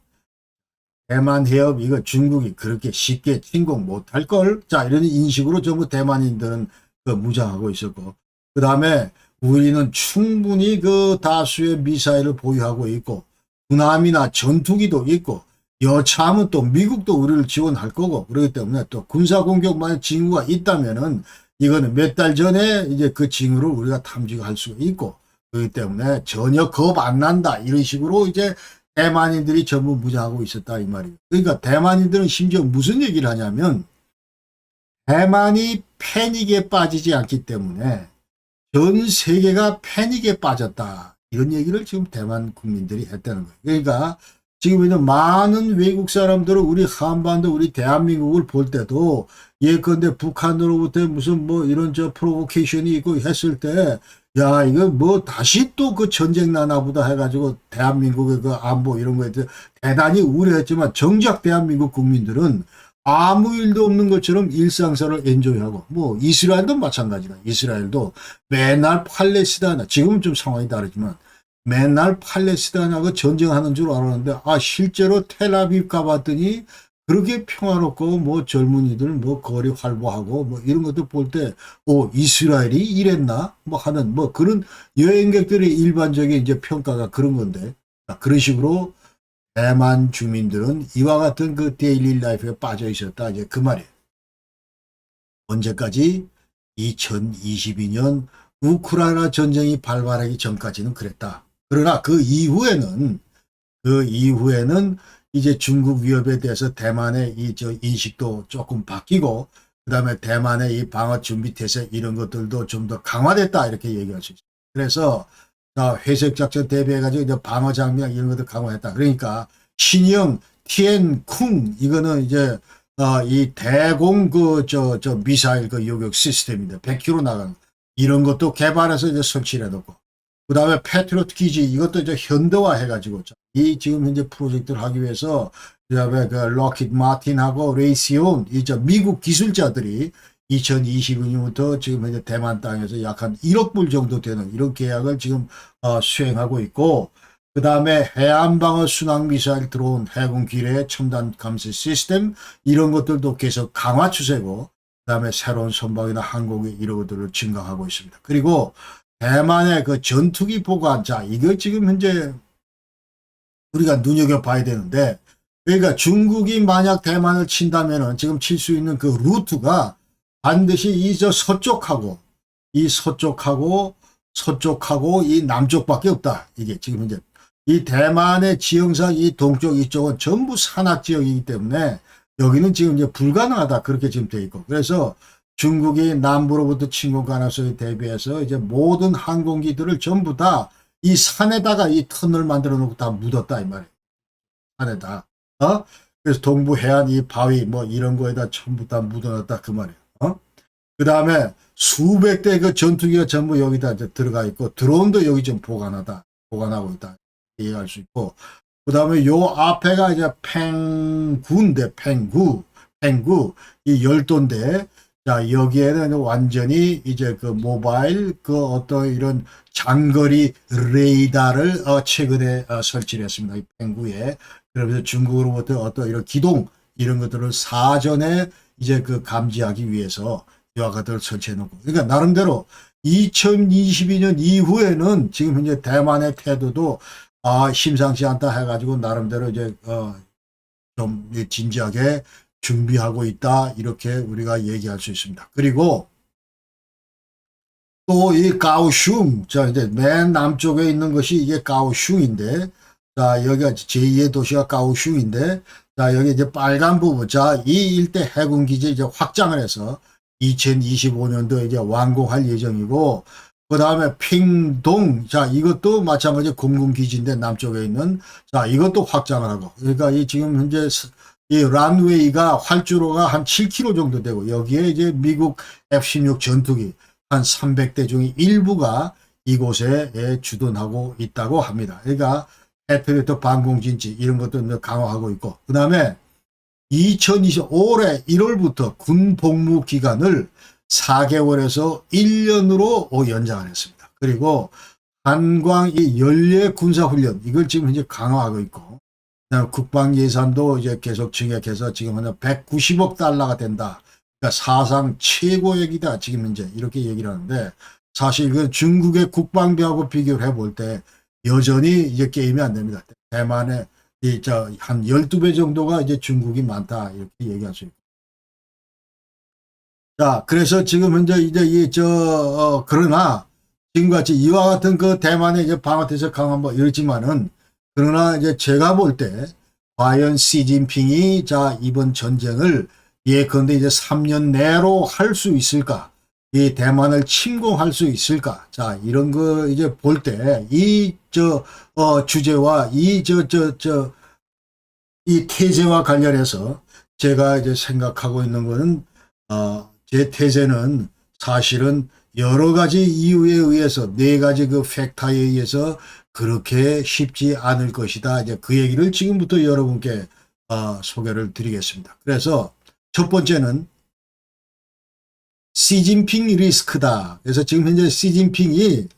대만 해협 이거 중국이 그렇게 쉽게 침공 못할 걸. 자 이런 인식으로 전부 대만인들은 그 무장하고 있었고 그 다음에 우리는 충분히 그 다수의 미사일을 보유하고 있고 군함이나 전투기도 있고 여차하면 또 미국도 우리를 지원할 거고 그렇기 때문에 또 군사공격만의 징후가 있다면은 이거는 몇 달 전에 이제 그 징후를 우리가 탐지할 수 있고 그렇기 때문에 전혀 겁 안 난다 이런 식으로 이제 대만인들이 전부 무장하고 있었다 이 말이에요. 그러니까 대만인들은 심지어 무슨 얘기를 하냐면 대만이 패닉에 빠지지 않기 때문에 전 세계가 패닉에 빠졌다. 이런 얘기를 지금 대만 국민들이 했다는 거예요. 그러니까 지금 이제 많은 외국 사람들은 우리 한반도, 우리 대한민국을 볼 때도 예컨대 북한으로부터 무슨 뭐 이런 저 프로보케이션이 있고 했을 때 야, 이거 뭐 다시 또 그 전쟁 나나 보다 해가지고 대한민국의 그 안보 이런 거에 대해서 대단히 우려했지만 정작 대한민국 국민들은 아무 일도 없는 것처럼 일상사를 엔조이하고 뭐 이스라엘도 마찬가지다. 이스라엘도 맨날 팔레스타인 지금은 좀 상황이 다르지만 맨날 팔레스타인하고 전쟁하는 줄 알았는데 실제로 텔아비브 가봤더니 그렇게 평화롭고 뭐 젊은이들 뭐 거리 활보하고 뭐 이런 것도 볼 때 이스라엘이 이랬나 뭐 하는 뭐 그런 여행객들의 일반적인 이제 평가가 그런 건데 그런 식으로 대만 주민들은 이와 같은 그 데일리 라이프에 빠져 있었다. 이제 그 말이에요. 언제까지? 2022년 우크라이나 전쟁이 발발하기 전까지는 그랬다. 그러나 그 이후에는 이제 중국 위협에 대해서 대만의 이 저 인식도 조금 바뀌고 그다음에 대만의 이 방어 준비 태세 이런 것들도 좀 더 강화됐다 이렇게 얘기할 수 있어요. 그래서 회색 작전 대비해가지고 이제 방어 장비나 이런 것들 강화했다. 그러니까 신형 티엔쿵 이거는 이제 이 대공 저 미사일 그 요격 시스템인데 100km 나가는 이런 것도 개발해서 이제 설치를 해놓고 그 다음에 패트리어트 기지 이것도 이제 현대화 해가지고 이 지금 현재 프로젝트를 하기 위해서 그 다음에 그 록히드 마틴하고 레이시온 이 저 미국 기술자들이 2022년부터 지금 현재 대만 땅에서 약 한 1억 불 정도 되는 이런 계약을 지금 수행하고 있고 그 다음에 해안방어 순항미사일 드론 해군 기뢰 첨단 감시 시스템 이런 것들도 계속 강화 추세고 그 다음에 새로운 선박이나 항공기 이런 것들을 증강하고 있습니다. 그리고 대만의 그 전투기 보관 이거 지금 현재 우리가 눈여겨봐야 되는데 그러니까 중국이 만약 대만을 친다면은 지금 칠 수 있는 그 루트가 반드시 서쪽하고 이 남쪽밖에 없다. 이게 지금 현재 이 대만의 지형상 이 동쪽 이쪽은 전부 산악 지역이기 때문에 여기는 지금 이제 불가능하다. 그렇게 지금 돼 있고. 그래서 중국이 남부로부터 침공 가능성에 대비해서 이제 모든 항공기들을 전부 다 이 산에다가 이 터널 만들어 놓고 다 묻었다. 이 말이에요. 산에다. 그래서 동부 해안 이 바위 뭐 이런 거에다 전부 다 묻어놨다. 그 말이에요. 그 다음에 수백 대 그 전투기가 전부 여기다 이제 들어가 있고 드론도 여기 좀 보관하고 있다. 이해할 수 있고 그 다음에 요 앞에가 이제 팽구인데 팽구 이 열도인데 자, 여기에는 완전히 이제 그 모바일 그 어떤 이런 장거리 레이더를 최근에 설치를 했습니다. 이 펭구에. 그러면서 중국으로부터 어떤 이런 기동 이런 것들을 사전에 이제 그 감지하기 위해서 이와 같은 설치해 놓고. 그러니까 나름대로 2022년 이후에는 지금 현재 대만의 태도도 심상치 않다 해가지고 나름대로 이제 좀 진지하게 준비하고 있다 이렇게 우리가 얘기할 수 있습니다. 그리고 또 이 가오슝, 자 이제 맨 남쪽에 있는 것이 이게 가오슝인데, 자 여기가 제2의 도시가 가오슝인데, 자 여기 이제 빨간 부분, 자 이 일대 해군 기지 이제 확장을 해서 2025년도에 이제 완공할 예정이고, 그 다음에 핑동, 자 이것도 마찬가지 공군 기지인데 남쪽에 있는, 자 이것도 확장을 하고, 그러니까 이 지금 현재 이 런웨이가 활주로가 한 7km 정도 되고, 여기에 이제 미국 F-16 전투기 한 300대 중에 일부가 이곳에 주둔하고 있다고 합니다. 그러니까 패트리어트 방공진지 이런 것도 강화하고 있고, 그 다음에 2020 올해 1월부터 군 복무 기간을 4개월에서 1년으로 연장을 했습니다. 그리고 한광 이 연례 군사훈련 이걸 지금 현재 강화하고 있고, 국방 예산도 이제 계속 증액해서 지금 한 190억 달러가 된다. 그러니까 사상 최고액이다 지금 현재 이렇게 얘기를 하는데, 사실 그 중국의 국방비하고 비교를 해볼 때 여전히 이제 게임이 안 됩니다. 대만의 한 12배 정도가 이제 중국이 많다 이렇게 얘기할 수 있고. 자, 그래서 지금 현재 이제 그러나 지금같이 이와 같은 그 대만의 이제 방어태세 강화 뭐 이렇지만은, 그러나 이제 제가 볼 때 과연 시진핑이 자 이번 전쟁을 예컨대 이제 3년 내로 할 수 있을까? 이 대만을 침공할 수 있을까? 자, 이런 거 이제 볼 때 이 주제와 이 태세와 관련해서 제가 이제 생각하고 있는 거는, 제 태세는 사실은 여러 가지 이유에 의해서, 네 가지 그 팩터에 의해서 그렇게 쉽지 않을 것이다. 이제 그 얘기를 지금부터 여러분께 소개를 드리겠습니다. 그래서 첫 번째는 시진핑 리스크다. 그래서 지금 현재 시진핑이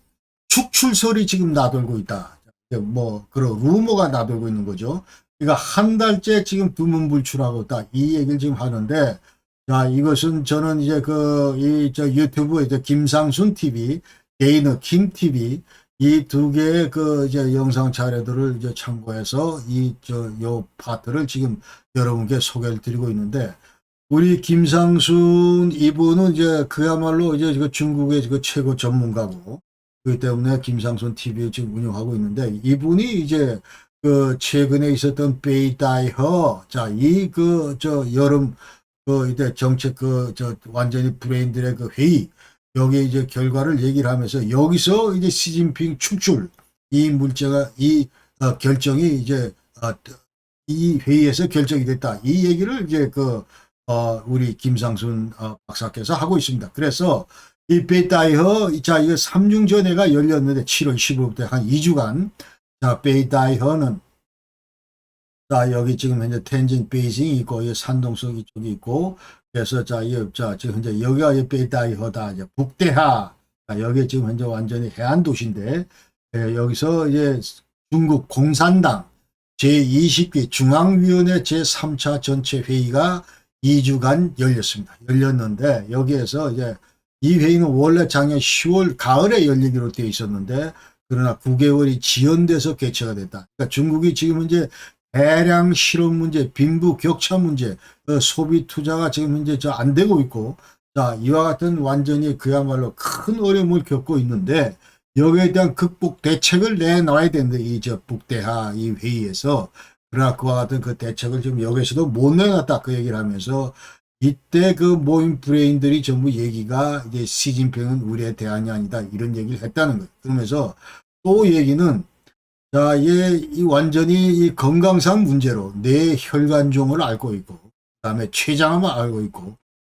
축출설이 지금 나돌고 있다. 뭐 그런 루머가 나돌고 있는 거죠. 그러니까 한 달째 지금 두문불출하고 있다. 이 얘기를 지금 하는데, 자 이것은 저는 이제 유튜브 이제 김상순 TV, 게이너 김 TV 이 두 개의 그 이제 영상 자료들을 이제 참고해서 요 파트를 지금 여러분께 소개를 드리고 있는데, 우리 김상순 이분은 이제 그야말로 이제 중국의 그 최고 전문가고, 그렇기 때문에 김상순 TV 지금 운영하고 있는데, 이분이 이제 그 최근에 있었던 베이다이허, 자 이 여름 이제 정책 완전히 브레인들의 그 회의, 여기 이제 결과를 얘기를 하면서 여기서 이제 시진핑 축출 이 문제가 결정이 이제 이 회의에서 결정이 됐다. 이 얘기를 이제 우리 김상순 박사께서 하고 있습니다. 그래서 이 베이다이허, 자 이거 3중전회가 열렸는데 7월 15일부터 한 2주간, 자 베이다이허는 자 여기 지금 현재 텐진 베이징이 있고, 이 산동석 이쪽이 있고, 그래서 지금 현재 여기가 베이다이허다. 이제 북대하, 자 여기 지금 현재 완전히 해안 도시인데, 여기서 이제 중국 공산당 제20기 중앙위원회 제3차 전체 회의가 2주간 열렸는데, 여기에서 이제 이 회의는 원래 작년 10월 가을에 열리기로 되어 있었는데, 그러나 9개월이 지연돼서 개최가 됐다. 그러니까 중국이 지금 현재 대량 실업 문제, 빈부 격차 문제, 소비 투자가 지금 현재 안 되고 있고, 자 이와 같은 완전히 그야말로 큰 어려움을 겪고 있는데, 여기에 대한 극복 대책을 내놔야 되는데, 이 북대하 이 회의에서, 그러나 그와 같은 그 대책을 지금 여기에서도 못 내놨다 그 얘기를 하면서, 이때 그 모임 브레인들이 전부 얘기가 이제 시진핑은 우리의 대안이 아니다 이런 얘기를 했다는 거예요. 그러면서 또 얘기는, 자, 이 완전히 이 건강상 문제로 뇌 혈관종을 앓고 있고, 그다음에 췌장암을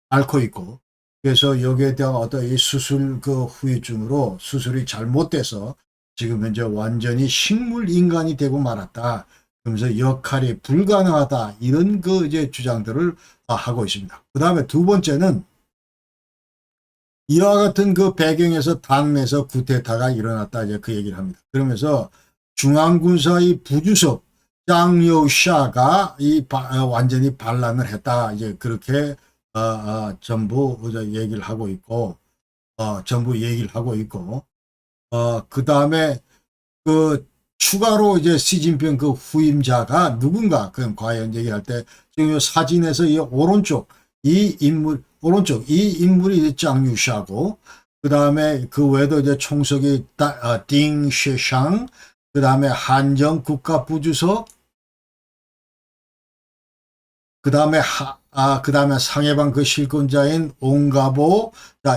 앓고 있고, 그래서 여기에 대한 어떤 이 수술 그 후유증으로 수술이 잘못돼서 지금 현재 완전히 식물 인간이 되고 말았다. 그러면서 역할이 불가능하다 이런 그 이제 주장들을 하고 있습니다. 그 다음에 두 번째는 이와 같은 그 배경에서 당내에서 쿠데타가 일어났다 이제 그 얘기를 합니다. 그러면서 중앙군사의 부주석 짱여샤가 완전히 반란을 했다 이제 그렇게 전부 얘기를 하고 있고 전부 얘기를 하고 있고 그 다음에 그 추가로 이제 시진핑 그 후임자가 누군가 그럼 과연 얘기할 때 지금 이 사진에서 이 오른쪽 이 인물이 짱유샤고 그 다음에 그 외에도 이제 총석이 딩쉐샹 그 다음에 한정 국가부주석 그 다음에 그 다음에 상해방 그 실권자인 옹가보,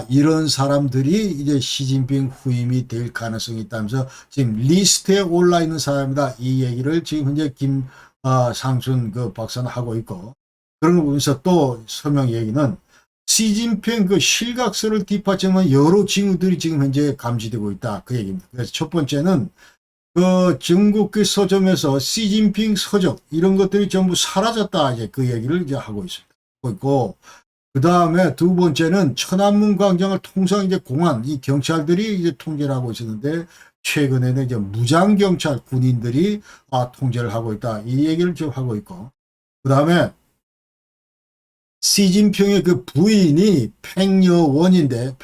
이런 사람들이 이제 시진핑 후임이 될 가능성이 있다면서 지금 리스트에 올라 있는 사람이다. 이 얘기를 지금 현재 상순 그 박사는 하고 있고. 그런 거 보면서 또 서명 얘기는 시진핑 그 실각설을 뒷받침한 여러 징후들이 지금 현재 감지되고 있다. 그 얘기입니다. 그래서 첫 번째는 그 중국 그 서점에서 시진핑 서적 이런 것들이 전부 사라졌다 이제 그 얘기를 이제 하고 있습니다. 있고 그 다음에 두 번째는 천안문 광장을 통상 이제 공안 이 경찰들이 이제 통제를 하고 있었는데 최근에는 이제 무장 경찰 군인들이 통제를 하고 있다 이 얘기를 지금 하고 있고 그 다음에 시진핑의 그 부인이 팽여원인데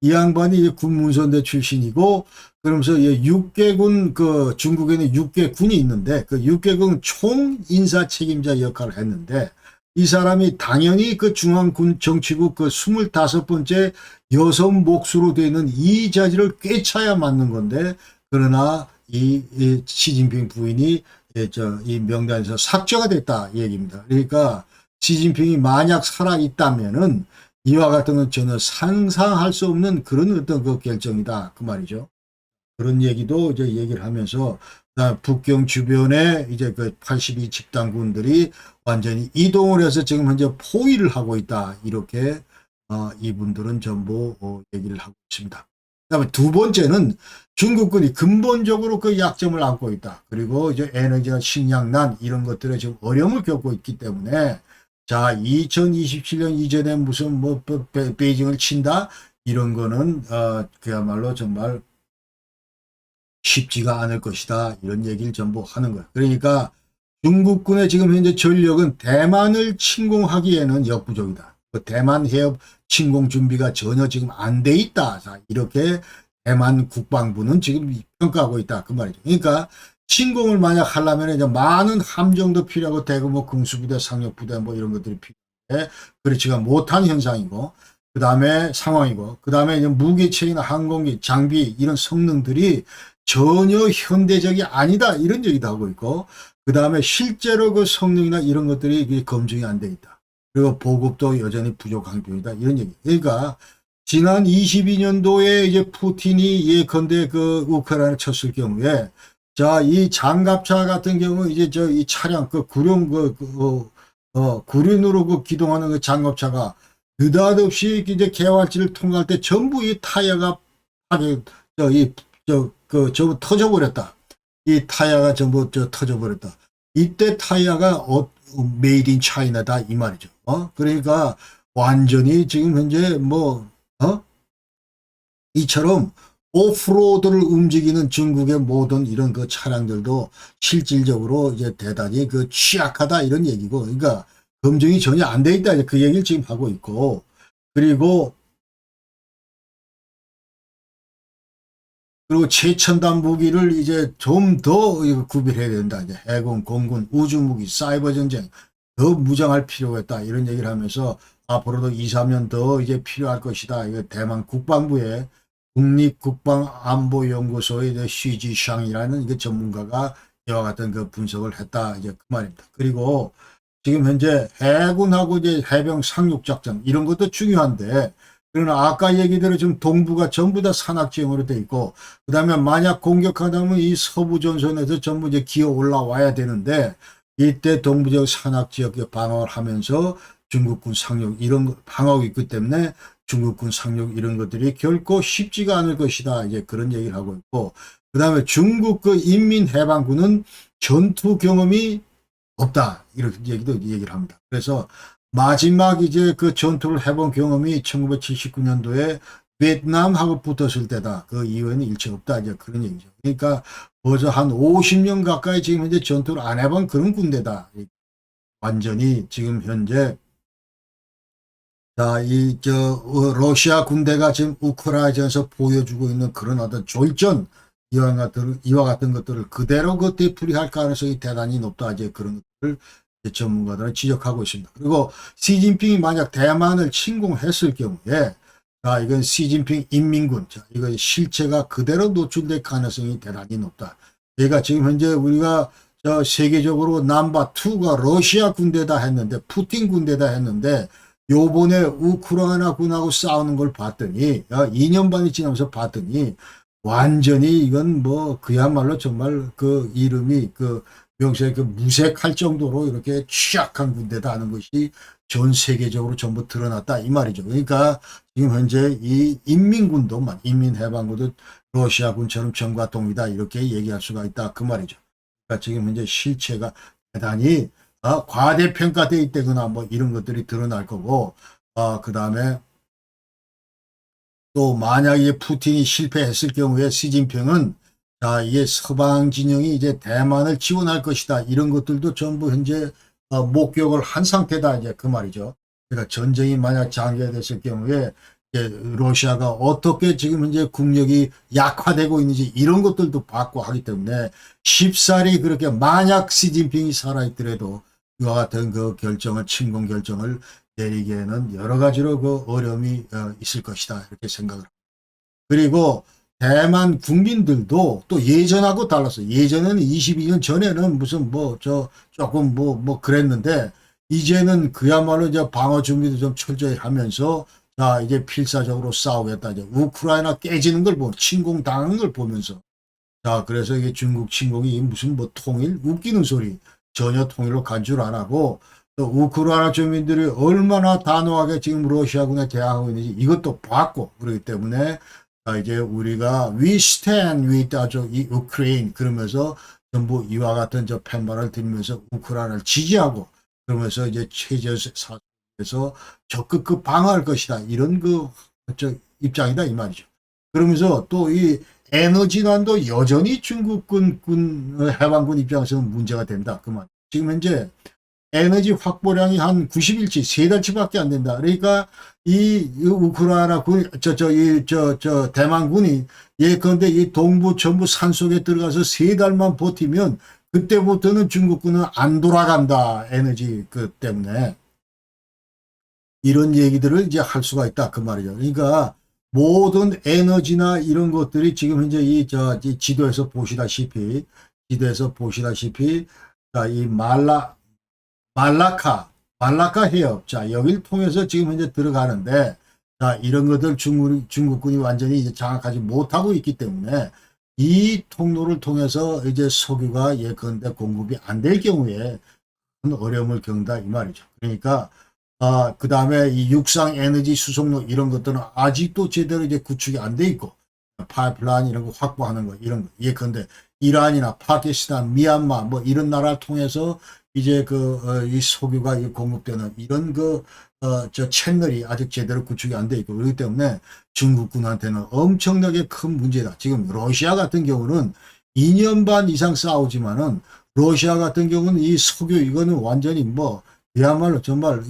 이 양반이 군문선대 출신이고 그러면서 6개군 그 중국에는 6개군이 있는데 그 6개군 총 인사 책임자 역할을 했는데 이 사람이 당연히 그 중앙군 정치국 그 25번째 여성 몫으로 되어 있는 이 자리를 꿰차야 맞는 건데 그러나 이 시진핑 부인이 이 명단에서 삭제가 됐다 이 얘기입니다. 그러니까 시진핑이 만약 살아있다면은 이와 같은 건 전혀 상상할 수 없는 그런 어떤 그 결정이다 그 말이죠. 그런 얘기도 이제 얘기를 하면서 북경 주변에 이제 그 82 집단군들이 완전히 이동을 해서 지금 현재 포위를 하고 있다 이렇게 이분들은 전부 얘기를 하고 있습니다. 그다음에 두 번째는 중국군이 근본적으로 그 약점을 안고 있다. 그리고 이제 에너지와 식량난 이런 것들에 지금 어려움을 겪고 있기 때문에 자 2027년 이전에 무슨 뭐 베이징을 친다 이런 거는 그야말로 정말 쉽지가 않을 것이다 이런 얘기를 전부 하는 거예요. 그러니까 중국군의 지금 현재 전력은 대만을 침공하기에는 역부족이다. 그 대만 해협 침공 준비가 전혀 지금 안 돼 있다. 자, 이렇게 대만 국방부는 지금 평가하고 있다. 그 말이죠. 그러니까 침공을 만약 하려면 이제 많은 함정도 필요하고 대규모 뭐 공수부대, 상륙부대 뭐 이런 것들이 필요해. 그렇지가 못한 현상이고 그 다음에 상황이고 그 다음에 이제 무기체계나 항공기, 장비 이런 성능들이 전혀 현대적이 아니다. 이런 얘기도 하고 있고 그 다음에 실제로 그 성능이나 이런 것들이 검증이 안 돼 있다. 그리고 보급도 여전히 부족한 편이다. 이런 얘기. 그러니까 지난 22년도에 이제 푸틴이 예컨대 그 우크라이나 쳤을 경우에 자, 이 장갑차 같은 경우 이제 이 차량 그 구룡 구륜으로 그 기동하는 그 장갑차가 느닷없이 이제 개활지를 통과할 때 전부 이 타이어가 전부 터져버렸다. 이 타이어가 전부 터져버렸다. 이때 타이어가 메이드 인 차이나다 이 말이죠. 그러니까 완전히 지금 현재 이처럼 오프로드를 움직이는 중국의 모든 이런 그 차량들도 실질적으로 이제 대단히 그 취약하다 이런 얘기고 그러니까 검증이 전혀 안 돼 있다 그 얘기를 지금 하고 있고 그리고 최첨단 무기를 이제 좀 더 구별해야 된다. 이제 해군, 공군, 우주무기, 사이버 전쟁 더 무장할 필요가 있다. 이런 얘기를 하면서 앞으로도 2, 3년 더 이제 필요할 것이다. 이거 대만 국방부의 국립국방안보연구소의 쉬지샹이라는 이게 전문가가 이와 같은 그 분석을 했다. 이제 그 말입니다. 그리고 지금 현재 해군하고 이제 해병 상륙작전 이런 것도 중요한데 그러나 아까 얘기대로 지금 동부가 전부 다 산악지형으로 돼 있고 그 다음에 만약 공격하다면 이 서부 전선에서 전부 이제 기어 올라와야 되는데 이때 동부 지역 산악지역에 방어를 하면서 중국군 상륙 이런 거 방어하고 있기 때문에 중국군 상륙 이런 것들이 결코 쉽지가 않을 것이다. 이제 그런 얘기를 하고 있고 그 다음에 중국 그 인민해방군은 전투 경험이 없다. 이렇게 얘기를 합니다. 그래서 마지막 이제 그 전투를 해본 경험이 1979년도에 베트남하고 붙었을 때다. 그 이후에는 일체 없다. 이제 그런 얘기죠. 그러니까 벌써 한 50년 가까이 지금 현재 전투를 안 해본 그런 군대다. 완전히 지금 현재 자, 러시아 군대가 지금 우크라이나에서 보여주고 있는 그런 어떤 졸전, 이와 같은 것들을 그대로 그 되풀이할 가능성이 대단히 높다. 이제 그런 것들을 이제 전문가들은 지적하고 있습니다. 그리고 시진핑이 만약 대만을 침공했을 경우에, 자, 이건 시진핑 인민군, 자, 이거 실체가 그대로 노출될 가능성이 대단히 높다. 그러니까 지금 현재 우리가 세계적으로 넘버2가 러시아 군대다 했는데, 푸틴 군대다 했는데, 요번에 우크라이나 군하고 싸우는 걸 봤더니 2년 반이 지나면서 봤더니 완전히 이건 뭐 그야말로 정말 그 이름이 그 명세에 그 무색할 정도로 이렇게 취약한 군대다 하는 것이 전 세계적으로 전부 드러났다 이 말이죠. 그러니까 지금 현재 이 인민군도 인민해방군도 러시아군처럼 정과동이다 이렇게 얘기할 수가 있다 그 말이죠. 그러니까 지금 현재 실체가 대단히 과대평가되어 있다거나 뭐 이런 것들이 드러날 거고, 그 다음에 또 만약에 푸틴이 실패했을 경우에 시진핑은 자, 이게 서방 진영이 이제 대만을 지원할 것이다. 이런 것들도 전부 현재 목격을 한 상태다. 이제 그 말이죠. 그러니까 전쟁이 만약 장기화됐을 경우에 러시아가 어떻게 지금 현재 국력이 약화되고 있는지 이런 것들도 봤고 하기 때문에 쉽사리 그렇게 만약 시진핑이 살아있더라도 이와 같은 그 결정을 침공 결정을 내리기에는 여러 가지로 그 어려움이 있을 것이다 이렇게 생각을 합니다. 그리고 대만 국민들도 또 예전하고 달랐어요. 예전에는 22년 전에는 무슨 조금 그랬는데 이제는 그야말로 이제 방어 준비도 좀 철저히 하면서 자 이제 필사적으로 싸우겠다. 이제 우크라이나 깨지는 걸 보고 침공 당하는 걸 보면서 자 그래서 이게 중국 침공이 무슨 통일 웃기는 소리. 전혀 통일로 간주를 안 하고 또 우크라이나 주민들이 얼마나 단호하게 지금 러시아군에 대항하고 있는지 이것도 봤고 그렇기 때문에 이제 우리가 we stand with 이 우크레인 그러면서 전부 이와 같은 팻말을 들면서 우크라이나를 지지하고 그러면서 이제 체제 사에서 적극 방어할 것이다 이런 입장이다 이 말이죠. 그러면서 또 이 에너지난도 여전히 중국군 해방군 입장에서는 문제가 된다. 그만. 지금 현재 에너지 확보량이 한 90일치, 3달치밖에 안 된다. 그러니까 이 우크라이나 군, 대만군이 예컨대 이 동부 전부 산속에 들어가서 3달만 버티면 그때부터는 중국군은 안 돌아간다. 에너지 때문에. 이런 얘기들을 이제 할 수가 있다. 그 말이죠. 그러니까 모든 에너지나 이런 것들이 지금 현재 이 지도에서 보시다시피 자, 이 말라카 해협 자 여기를 통해서 지금 현재 들어가는데 자 이런 것들 중국군이 완전히 이제 장악하지 못하고 있기 때문에 이 통로를 통해서 이제 석유가 예컨대 공급이 안 될 경우에 큰 어려움을 겪는다 이 말이죠. 그러니까 그 다음에 이 육상 에너지 수송로 이런 것들은 아직도 제대로 이제 구축이 안 돼 있고, 파이프라인 이런 거 확보하는 거, 이런 거. 예컨대 이란이나 파키스탄, 미얀마 뭐 이런 나라를 통해서 이제 이 석유가 공급되는 이런 채널이 아직 제대로 구축이 안 돼 있고, 그렇기 때문에 중국군한테는 엄청나게 큰 문제다. 지금 러시아 같은 경우는 2년 반 이상 싸우지만은 러시아 같은 경우는 이 석유 이거는 완전히 그야말로 정말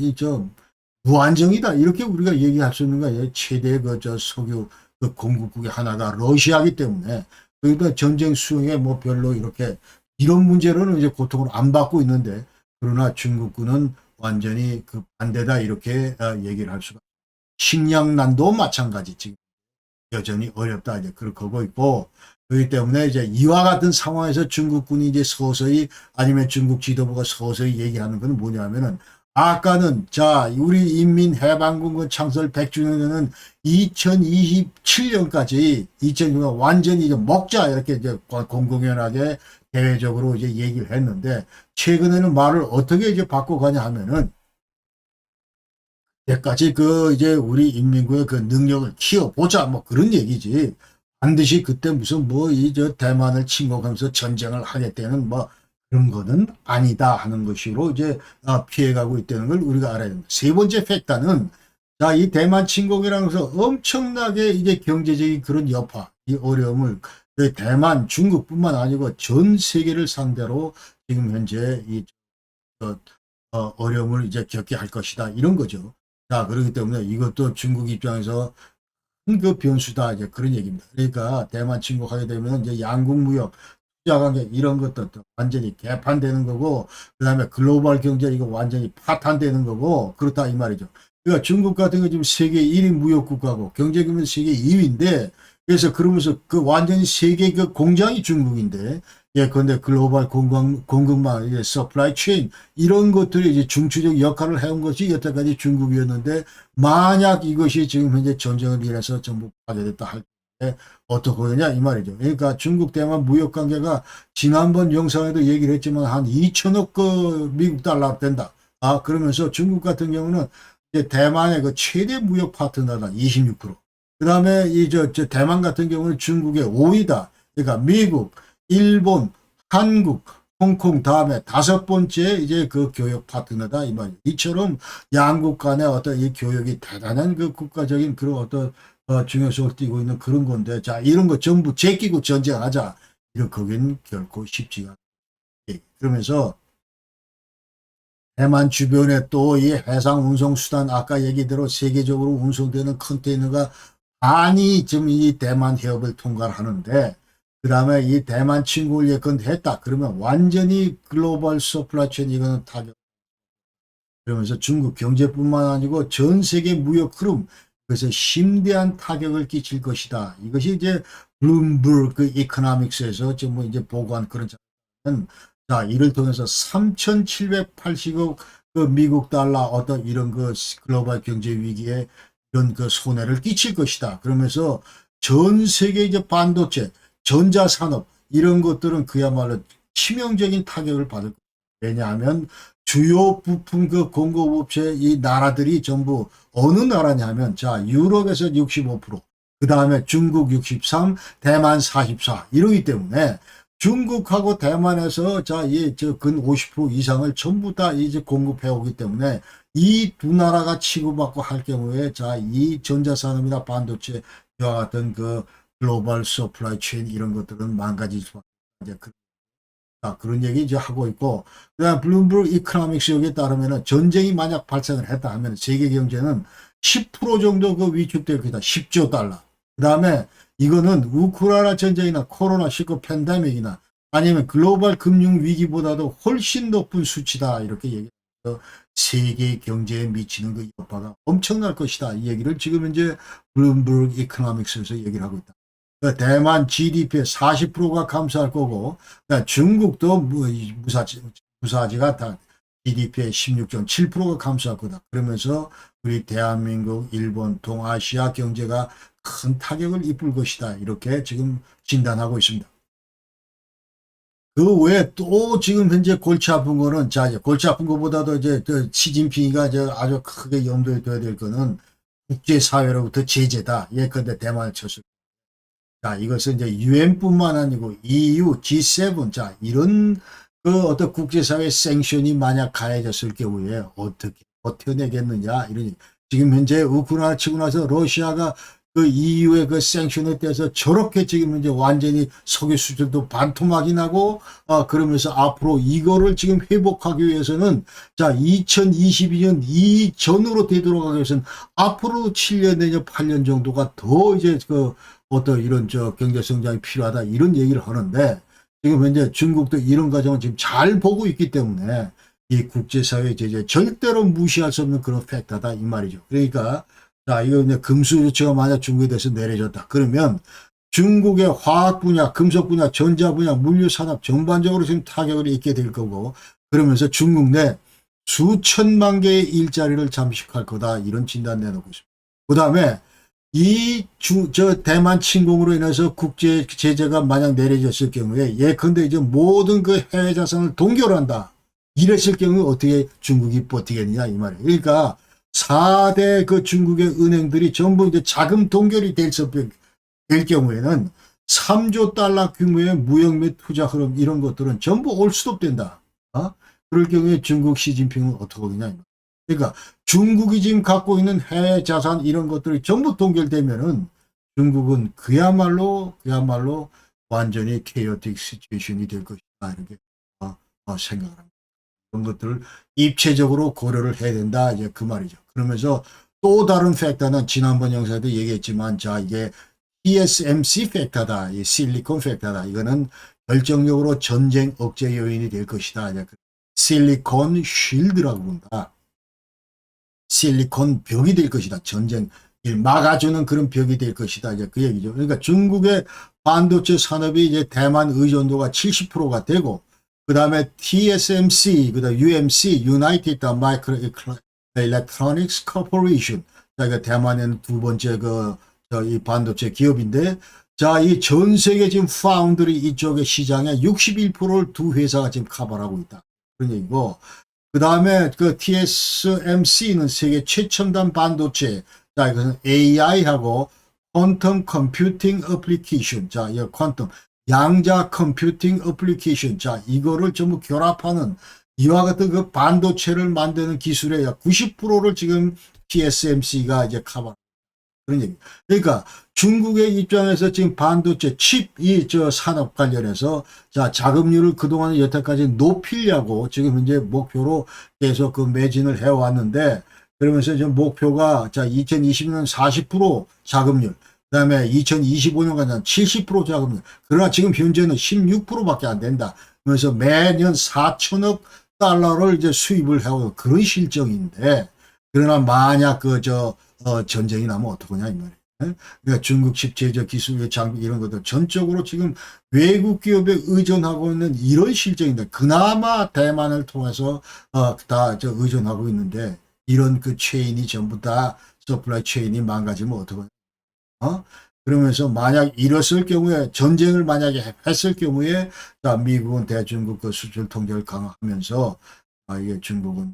무안정이다 이렇게 우리가 얘기할 수 있는 거예요. 최대 석유 공급국의 하나가 러시아이기 때문에 그러니까 전쟁 수행에 별로 이렇게 이런 문제로는 이제 고통을 안 받고 있는데 그러나 중국군은 완전히 반대다 이렇게 얘기를 할 수가. 식량난도 마찬가지 지금 여전히 어렵다 이제 그러고 있고 그렇기 때문에 이제 이와 같은 상황에서 중국군이 이제 서서히 아니면 중국 지도부가 서서히 얘기하는 건 뭐냐면은 아까는 자 우리 인민해방군 창설 100주년에는 2027년까지 2000년 완전히 이제 먹자 이렇게 이제 공공연하게 대외적으로 이제 얘기를 했는데 최근에는 말을 어떻게 이제 바꿔가냐 하면은 때까지 이제 우리 인민군의 능력을 키워보자 그런 얘기지. 반드시 그때 무슨 대만을 침공하면서 전쟁을 하겠다는 그런 거는 아니다 하는 것으로 이제 피해가고 있다는 걸 우리가 알아야 됩니다. 세 번째 팩터는 자, 이 대만 침공이라는 것은 엄청나게 이제 경제적인 그런 여파, 이 어려움을 대만, 중국뿐만 아니고 전 세계를 상대로 지금 현재 이 어려움을 이제 겪게 할 것이다 이런 거죠. 자, 그렇기 때문에 이것도 중국 입장에서 큰 그 변수다 이제 그런 얘기입니다. 그러니까 대만 침공하게 되면 이제 양국 무역 투자관계 이런 것도 완전히 개판되는 거고, 그 다음에 글로벌 경제 이거 완전히 파탄되는 거고, 그렇다 이 말이죠. 그러니까 중국 같은 거 지금 세계 1위 무역국가고 경제 규모 세계 2위인데, 그래서 그러면서 그 완전히 세계 그 공장이 중국인데, 예, 근데 글로벌 공급망, 이제 서플라이 체인 이런 것들이 이제 중추적 역할을 해온 것이 여태까지 중국이었는데, 만약 이것이 지금 현재 전쟁을 일해서 전부 파괴됐다 할 때 어떻게 되냐 이 말이죠. 그러니까 중국 대만 무역 관계가 지난번 영상에도 얘기를 했지만 한 2천억 그 미국 달러 된다. 그러면서 중국 같은 경우는 이제 대만의 그 최대 무역 파트너다 26%. 그 다음에 저 대만 같은 경우는 중국의 5위다. 그러니까 미국, 일본, 한국, 홍콩 다음에 다섯 번째 이제 그 교역 파트너다 이 말이에요. 이처럼 양국 간의 어떤 이 교역이 대단한 그 국가적인 그런 어떤 중요성을 띠고 있는 그런 건데, 자, 이런 거 전부 제끼고 전쟁하자. 이런 거긴 결코 쉽지가 않아요. 그러면서 대만 주변에 또 이 해상 운송 수단 아까 얘기대로 세계적으로 운송되는 컨테이너가 많이 지금 이 대만 해협을 통과를 하는데, 그 다음에 이 대만 침공을 예컨했다 그러면 완전히 글로벌 서플라이 체인 이거는 타격. 그러면서 중국 경제뿐만 아니고 전 세계 무역 흐름, 그래서 심대한 타격을 끼칠 것이다. 이것이 이제 블룸버그 이코노믹스에서 지금 뭐 이제 보고한 그런 자료는, 자, 이를 통해서 3,780억 그 미국 달러 어떤 이런 그 글로벌 경제 위기에 이런 그 손해를 끼칠 것이다. 그러면서 전 세계 이제 반도체, 전자산업 이런 것들은 그야말로 치명적인 타격을 받을 것이다. 왜냐하면 주요 부품 그 공급업체 이 나라들이 전부 어느 나라냐면, 자, 유럽에서 65%, 그 다음에 중국 63, 대만 44 이러기 때문에 중국하고 대만에서 자, 근 50% 이상을 전부 다 이제 공급해 오기 때문에 이 두 나라가 치고받고 할 경우에 자, 이 전자산업이나 반도체 이와 같은 그 글로벌 서플라이 체인 이런 것들은 망가질 수밖에 없다. 그런 얘기 이제 하고 있고, 그다음 블룸버그 이코노믹스 여기에 따르면은 전쟁이 만약 발생을 했다 하면 세계 경제는 10% 정도 그 위축될 거다. 10조 달러. 그다음에 이거는 우크라이나 전쟁이나 코로나19 팬데믹이나 아니면 글로벌 금융 위기보다도 훨씬 높은 수치다. 이렇게 얘기해서 세계 경제에 미치는 그 여파가 엄청날 것이다. 이 얘기를 지금 이제 블룸버그 이코노믹스에서 얘기를 하고 있다. 대만 GDP의 40%가 감소할 거고, 중국도 무사지가 다 GDP의 16.7%가 감소할 거다. 그러면서 우리 대한민국, 일본, 동아시아 경제가 큰 타격을 입을 것이다. 이렇게 지금 진단하고 있습니다. 그 외에 또 지금 현재 골치 아픈 거는, 자, 이제 골치 아픈 것보다도 이제 시진핑이가 아주 크게 염두에 둬야 될 거는 국제사회로부터 제재다. 예컨대 대만을 쳤을. 자, 이것은 이제 유엔뿐만 아니고 EU, G7, 자, 이런 그 어떤 국제사회 생션이 만약 가해졌을 경우에 어떻게 버텨내겠느냐, 이런. 지금 현재 우크라이나 치고 나서 러시아가 그 EU의 그 생션에 대해서 저렇게 지금 이제 완전히 석유 수출도 반토막이 나고, 그러면서 앞으로 이거를 지금 회복하기 위해서는, 자, 2022년 이전으로 되돌아가기 위해서는 앞으로 7년 내년 8년 정도가 더 이제 그 어떤 이런 경제 성장이 필요하다 이런 얘기를 하는데, 지금 현재 중국도 이런 과정을 지금 잘 보고 있기 때문에 이 국제사회 제재 절대로 무시할 수 없는 그런 팩터다 이 말이죠. 그러니까 자, 이거 이제 금수 조치가 만약 중국에 대해서 내려졌다 그러면 중국의 화학 분야, 금속 분야, 전자 분야, 물류 산업 전반적으로 지금 타격을 입게 될 거고, 그러면서 중국 내 수천만 개의 일자리를 잠식할 거다 이런 진단 내놓고 있습니다. 그 다음에 대만 침공으로 인해서 국제 제재가 만약 내려졌을 경우에 예컨대 이제 모든 그 해외 자산을 동결한다. 이랬을 경우에 어떻게 중국이 버티겠느냐 이 말이에요. 그러니까 4대 그 중국의 은행들이 전부 이제 자금 동결이 될 경우에는 3조 달러 규모의 무역 및 투자 흐름 이런 것들은 전부 올 스톱된다. 그럴 경우에 중국 시진핑은 어떻게 하느냐. 그러니까 중국이 지금 갖고 있는 해외 자산 이런 것들이 전부 동결되면은 중국은 그야말로 완전히 케이오틱 시츄에이션이 될 것이다. 이렇게 생각을 합니다. 그런 것들을 입체적으로 고려를 해야 된다. 이제 그 말이죠. 그러면서 또 다른 팩터는 지난번 영상에도 얘기했지만 자 이게 TSMC 팩터다. 이 실리콘 팩터다. 이거는 결정적으로 전쟁 억제 요인이 될 것이다. 실리콘 쉴드라고 본다. 실리콘 벽이 될 것이다. 전쟁을 막아주는 그런 벽이 될 것이다. 이제 그 얘기죠. 그러니까 중국의 반도체 산업이 이제 대만 의존도가 70%가 되고, 그 다음에 TSMC, 그 다음에 UMC, United Microelectronics Corporation. 자, 대만에는 두 번째 이 반도체 기업인데, 자, 이 전 세계 지금 파운드리 이쪽의 시장의 61%를 두 회사가 지금 커버하고 있다. 그런 얘기고, 그 다음에 그 TSMC는 세계 최첨단 반도체, 자, 이것은 AI하고 퀀텀 컴퓨팅 어플리케이션, 자, 이 퀀텀, 양자 컴퓨팅 어플리케이션, 자, 이거를 전부 결합하는 이와 같은 그 반도체를 만드는 기술의 약 90%를 지금 TSMC가 이제 커버. 그런 얘기. 그러니까 중국의 입장에서 지금 반도체 칩 산업 관련해서 자 자금률을 그동안 여태까지 높이려고 지금 현재 목표로 계속 그 매진을 해왔는데, 그러면서 지금 목표가 자 2020년 40% 자금률, 그다음에 2025년까지는 70% 자금률. 그러나 지금 현재는 16%밖에 안 된다. 그래서 매년 4천억 달러를 이제 수입을 해오는 그런 실정인데, 그러나 만약 전쟁이 나면 어떡하냐 이 말이에요. 그러니까 중국 칩 제조 기술 장비 이런 것들 전적으로 지금 외국 기업에 의존하고 있는 이런 실정인데, 그나마 대만을 통해서 다 의존하고 있는데, 이런 그 체인이 전부 다 서플라이 체인이 망가지면 어떡하냐. 그러면서 만약 이랬을 경우에, 전쟁을 만약에 했을 경우에, 자 미국은 대중국 그 수출 통제를 강화하면서 이게 중국은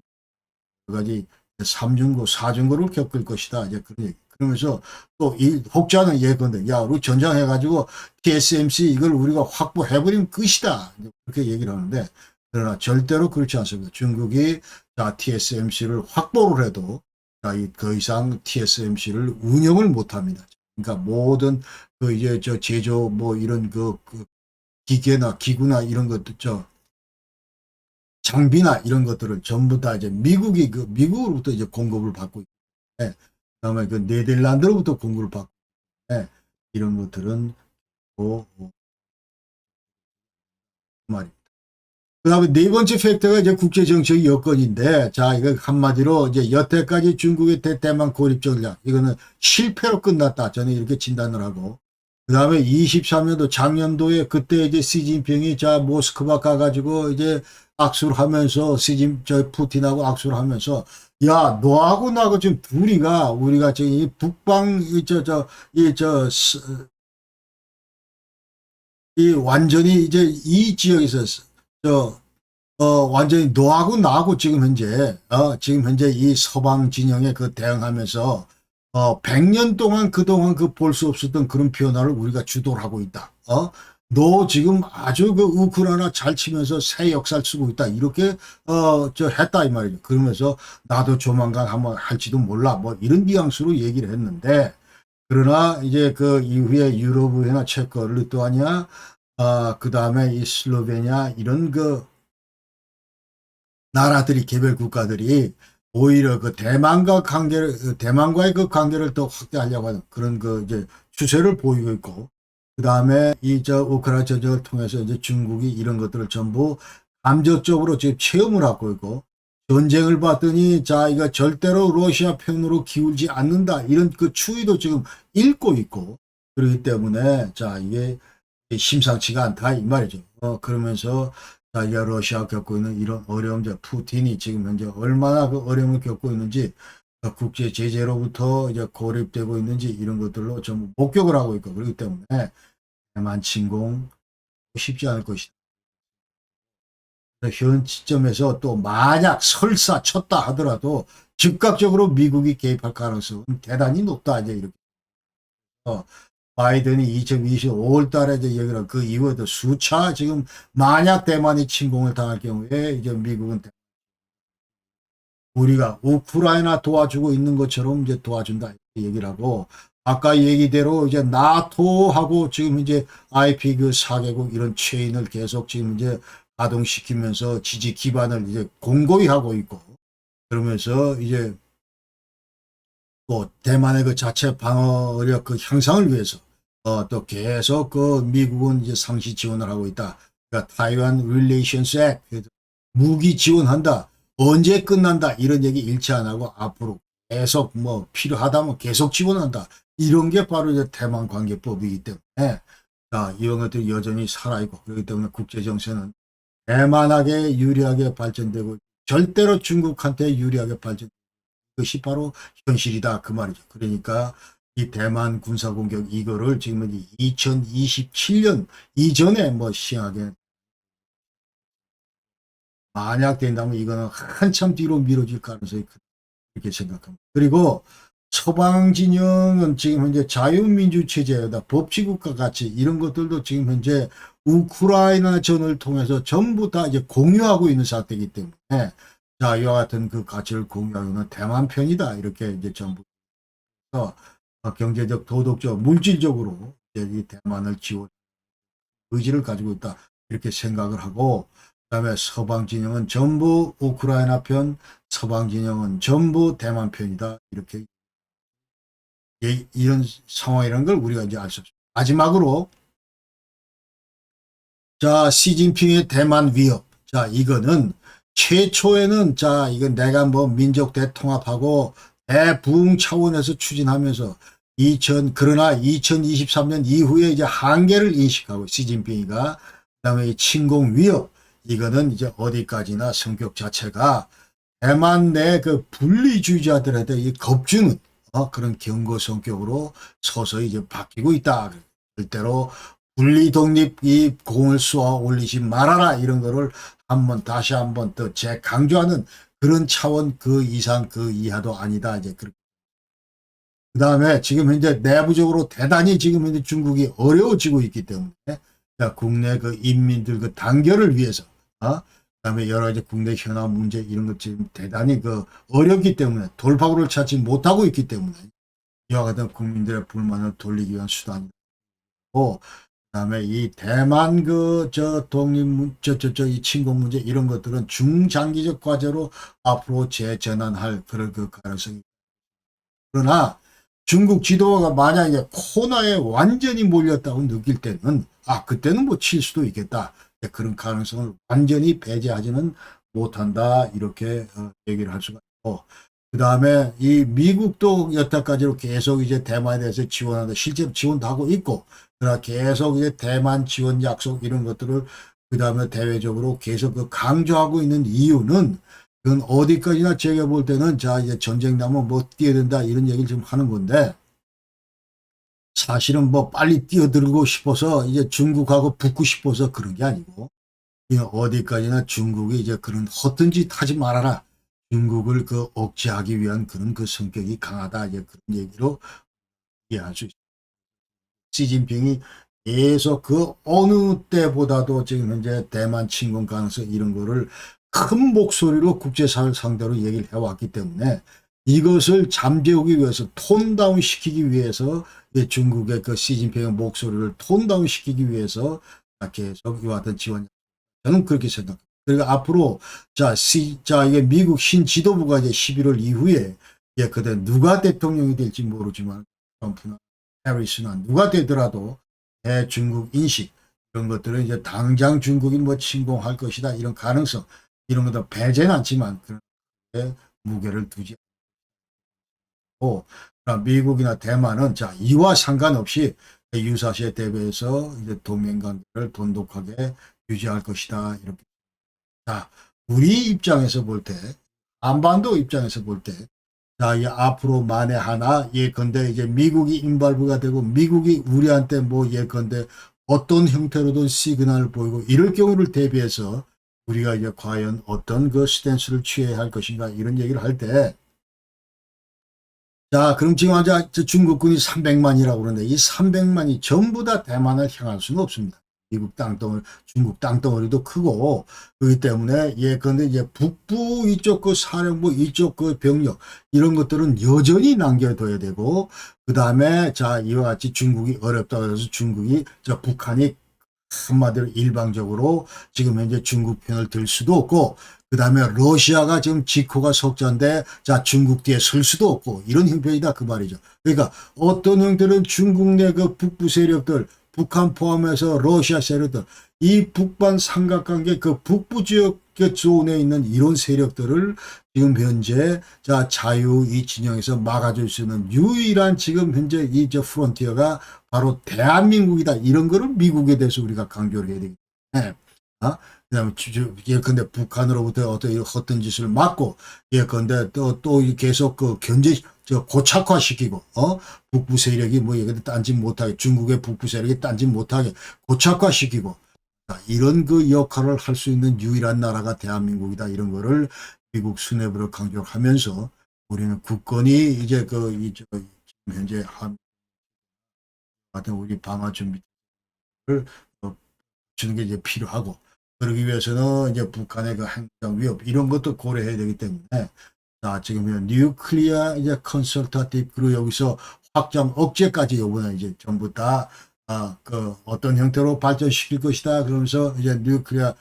여러 가지 3중고, 4중고를 겪을 것이다. 이제 그런 얘기. 그러면서 또 이 혹자는 예컨대, 야, 우리 전장해가지고 TSMC 이걸 우리가 확보해버리면 끝이다. 그렇게 얘기를 하는데, 그러나 절대로 그렇지 않습니다. 중국이 자, TSMC를 확보를 해도 자, 더 이상 TSMC를 운영을 못 합니다. 그러니까 모든 이제 제조 이런 그 기계나 기구나 이런 것도 장비나 이런 것들을 전부 다 이제 미국으로부터 이제 공급을 받고 있는데, 그다음에 그 네덜란드로부터 공급을 받고 있는데, 이런 것들은 말입니다. 그다음에 네 번째 팩터가 이제 국제 정책 여건인데, 자 이거 한마디로 이제 여태까지 중국의 대만 고립 전략 이거는 실패로 끝났다. 저는 이렇게 진단을 하고, 그 다음에 23년도 작년도에 그때 이제 시진핑이 자 모스크바 가가지고 이제 악수를 하면서 푸틴하고 악수를 하면서, 야 너하고 나하고 지금 둘이가 우리가 지금 이 북방 이 완전히 이제 이 지역에서 완전히 너하고 나하고 지금 현재 이 서방 진영에 대응하면서 100년 동안 그동안 볼 수 없었던 그런 변화를 우리가 주도를 하고 있다. 너 지금 아주 우크라이나 잘 치면서 새 역사를 쓰고 있다. 이렇게 했다 이 말이죠. 그러면서 나도 조만간 한번 할지도 몰라. 이런 뉘앙스로 얘기를 했는데, 그러나 이제 그 이후에 유럽이나 체코, 리투아니아, 그 다음에 이 슬로베니아 이런 나라들이, 개별 국가들이 오히려 대만과의 관계를 더 확대하려고 하는 그런 이제 추세를 보이고 있고, 그 다음에 우크라이나 전쟁을 통해서 이제 중국이 이런 것들을 전부 감정적으로 지금 체험을 하고 있고, 전쟁을 봤더니 자 이거 절대로 러시아 편으로 기울지 않는다 이런 추이도 지금 읽고 있고, 그렇기 때문에 자 이게 심상치가 않다 이 말이죠. 그러면서 자 이제 러시아가 겪고 있는 이런 어려움, 푸틴이 지금 현재 얼마나 어려움을 겪고 있는지, 국제 제재로부터 이제 고립되고 있는지 이런 것들로 전부 목격을 하고 있고, 그렇기 때문에 대만 침공 쉽지 않을 것이다. 현 시점에서 또 만약 설사 쳤다 하더라도 즉각적으로 미국이 개입할 가능성은 대단히 높다. 이제 이렇게 바이든이 2020 5월 달에 이제 여기를 그 이후에도 수차 지금 만약 대만이 침공을 당할 경우에 이제 미국은 우리가 우크라이나 도와주고 있는 것처럼 이제 도와준다 이렇게 얘기를 하고 아까 얘기대로 이제 나토하고 지금 이제 IP 그 4개국 이런 체인을 계속 지금 이제 가동시키면서 지지 기반을 이제 공고히 하고 있고 그러면서 이제 또 대만의 그 자체 방어력 그 향상을 위해서 또 계속 그 미국은 이제 상시 지원을 하고 있다. 그러니까 타이완 릴레이션스 액트 무기 지원한다. 언제 끝난다 이런 얘기 일치 안 하고 앞으로 계속 뭐 필요하다면 계속 지원한다. 이런 게 바로 이제 대만 관계법이기 때문에 자, 이런 것들이 여전히 살아있고 그렇기 때문에 국제 정세는 대만하게 유리하게 발전되고 절대로 중국한테 유리하게 발전. 그것이 바로 현실이다 그 말이죠. 그러니까 이 대만 군사공격 이거를 지금 2027년 이전에 뭐 시행하게 만약 된다면 이거는 한참 뒤로 미뤄질 가능성이 크다 이렇게 생각합니다. 그리고 서방 진영은 지금 현재 자유민주 체제다 법치국가 가치 이런 것들도 지금 현재 우크라이나 전을 통해서 전부 다 이제 공유하고 있는 상태이기 때문에 자 이와 같은 그 가치를 공유하고 있는 대만 편이다 이렇게 이제 전부 경제적, 도덕적, 물질적으로 이 대만을 지원 의지를 가지고 있다 이렇게 생각을 하고 그다음에 서방 진영은 전부 우크라이나 편, 서방 진영은 전부 대만 편이다 이렇게 이런 상황이라는 걸 우리가 이제 알 수 없습니다. 마지막으로 자 시진핑의 대만 위협 자 이거는 최초에는 자 이건 내가 뭐 민족 대통합하고 대부흥 차원에서 추진하면서 그러나 2023년 이후에 이제 한계를 인식하고 시진핑이가 그다음에 이 침공 위협 이거는 이제 어디까지나 성격 자체가 대만 내 그 분리주의자들한테 이 겁주는 그런 경고 성격으로 서서히 이제 바뀌고 있다. 절대로 분리 독립 이 공을 쏘아 올리지 말아라 이런 거를 다시 한번 더 재강조하는 그런 차원 그 이상 그 이하도 아니다 이제 그렇게. 그 다음에 지금 현재 내부적으로 대단히 지금 현재 중국이 어려워지고 있기 때문에 국내 그 인민들 그 단결을 위해서 그다음에 여러 가지 국내 현안 문제 이런 것 지금 대단히 그 어렵기 때문에 돌파구를 찾지 못하고 있기 때문에 이와 같은 국민들의 불만을 돌리기 위한 수단이고 그다음에 이 대만 독립 이 침공 문제 이런 것들은 중장기적 과제로 앞으로 재전환할 그런 그 가능성이. 그러나 중국 지도가 만약에 코너에 완전히 몰렸다고 느낄 때는 그때는 뭐 칠 수도 있겠다. 그런 가능성을 완전히 배제하지는 못한다. 이렇게 얘기를 할 수가 있고 그 다음에 이 미국도 여태까지로 계속 이제 대만에 대해서 지원한다. 실제로 지원도 하고 있고 그러나 계속 이제 대만 지원 약속 이런 것들을 그 다음에 대외적으로 계속 그 강조하고 있는 이유는 그건 어디까지나 제가 볼 때는 자 이제 전쟁 나면 뭐 뛰어든다 이런 얘기를 지금 하는 건데 사실은 뭐 빨리 뛰어들고 싶어서 이제 중국하고 붙고 싶어서 그런 게 아니고 어디까지나 중국이 이제 그런 허튼 짓 하지 말아라. 중국을 그 억제하기 위한 그런 그 성격이 강하다. 이제 그런 얘기로 이해할 수 있습니다. 시진핑이 계속 그 어느 때보다도 지금 현재 대만 침공 가능성 이런 거를 큰 목소리로 국제사회 상대로 얘기를 해왔기 때문에 이것을 잠재우기 위해서 톤다운 시키기 위해서 중국의 그 시진핑의 목소리를 톤다운 시키기 위해서 계속 이와 같은 지원 저는 그렇게 생각합니다. 그러니까 앞으로 이게 미국 신지도부가 이제 11월 이후에 그때 누가 대통령이 될지 모르지만 트럼프나 해리스나 누가 되더라도 대중국 인식 이런 것들은 이제 당장 중국이 뭐 침공할 것이다 이런 가능성 이런 것도 배제는 않지만 그런 무게를 두지 않고 미국이나 대만은 이와 상관없이 유사시에 대비해서 이제 동맹관계를 돈독하게 유지할 것이다 이렇게. 우리 입장에서 볼 때, 한반도 입장에서 볼 때, 이 앞으로 만에 하나 예컨대 이제 미국이 인발부가 되고 미국이 우리한테 뭐 예컨대 어떤 형태로든 시그널을 보이고 이럴 경우를 대비해서 우리가 이제 과연 어떤 그 스탠스를 취해야 할 것인가 이런 얘기를 할 때 자, 그럼 지금 이제 중국군이 300만이라고 그러는데 이 300만이 전부 다 대만을 향할 수는 없습니다. 미국 땅덩어리, 중국 땅덩어리도 크고 그렇기 때문에 예컨대 이제 북부 이쪽 그 사령부 이쪽 그 병력 이런 것들은 여전히 남겨둬야 되고 그 다음에 자 이와 같이 중국이 어렵다고 해서 중국이 저 북한이 한마디로 일방적으로 지금 현재 중국 편을 들 수도 없고 그 다음에 러시아가 지금 지코가 석자인데 자 중국 뒤에 설 수도 없고 이런 형편이다 그 말이죠. 그러니까 어떤 형태는 중국 내 그 북부 세력들 북한 포함해서 러시아 세력들 이 북반 삼각관계 그 북부 지역 존에 있는 이런 세력들을 지금 현재 자 자유 이 진영에서 막아줄 수 있는 유일한 지금 현재 이 저 프론티어가 바로 대한민국이다. 이런 거를 미국에 대해서 우리가 강조를 해야 되겠네. 아? 그다음에 예컨대 북한으로부터 어떤 헛된 짓을 막고 예컨대 또 계속 그 견제 고착화시키고 북부 세력이 뭐 예컨대 딴짓 못하게 중국의 북부 세력이 딴짓 못하게 고착화시키고 이런 그 역할을 할 수 있는 유일한 나라가 대한민국이다. 이런 거를 미국 수뇌부를 강조하면서 우리는 굳건히 이제 현재 같은 우리 방어 준비를 주는 게 이제 필요하고 그러기 위해서는 이제 북한의 그 행정 위협 이런 것도 고려해야 되기 때문에 자 지금 뉴클리어 이제 컨설터티브 그리고 여기서 확장 억제까지 요번에 이제 전부 다 그 어떤 형태로 발전시킬 것이다 그러면서 이제 뉴클리어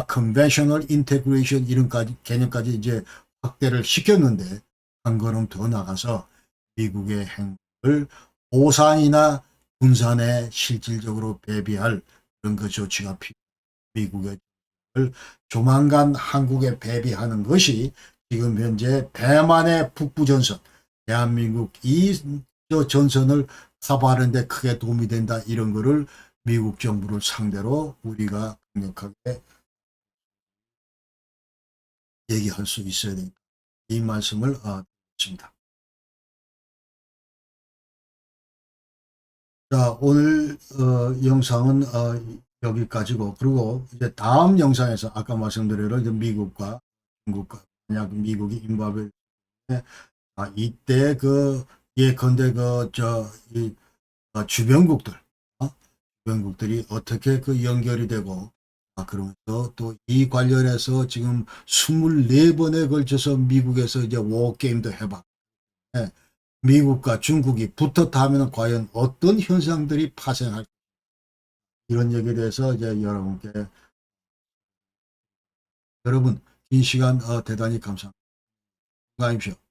컨벤셔널 인테그레이션 이런 개념까지 이제 확대를 시켰는데 한 걸음 더 나가서 미국의 행보를 오산이나 군산에 실질적으로 배비할 그런 그 조치가 미국의 조만간 한국에 배비하는 것이 지금 현재 대만의 북부전선 대한민국 이 전선을 커버하는 데 크게 도움이 된다 이런 거를 미국 정부를 상대로 우리가 강력하게 얘기할 수 있어야 된다. 이 말씀을 드립니다. 자, 오늘 영상은 여기까지고 그리고 이제 다음 영상에서 아까 말씀드린 이제 미국과 중국과 만약 미국이 임박을 이때 그 예컨대 그저이 주변국들 주변국들이 어떻게 그 연결이 되고 그러면서 또 이 관련해서 지금 24번에 걸쳐서 미국에서 이제 워게임도 해봤 미국과 중국이 붙었다 하면 과연 어떤 현상들이 파생할 이런 얘기에 대해서 이제 여러분께 여러분 긴 시간 대단히 감사합니다. 건강하십시오.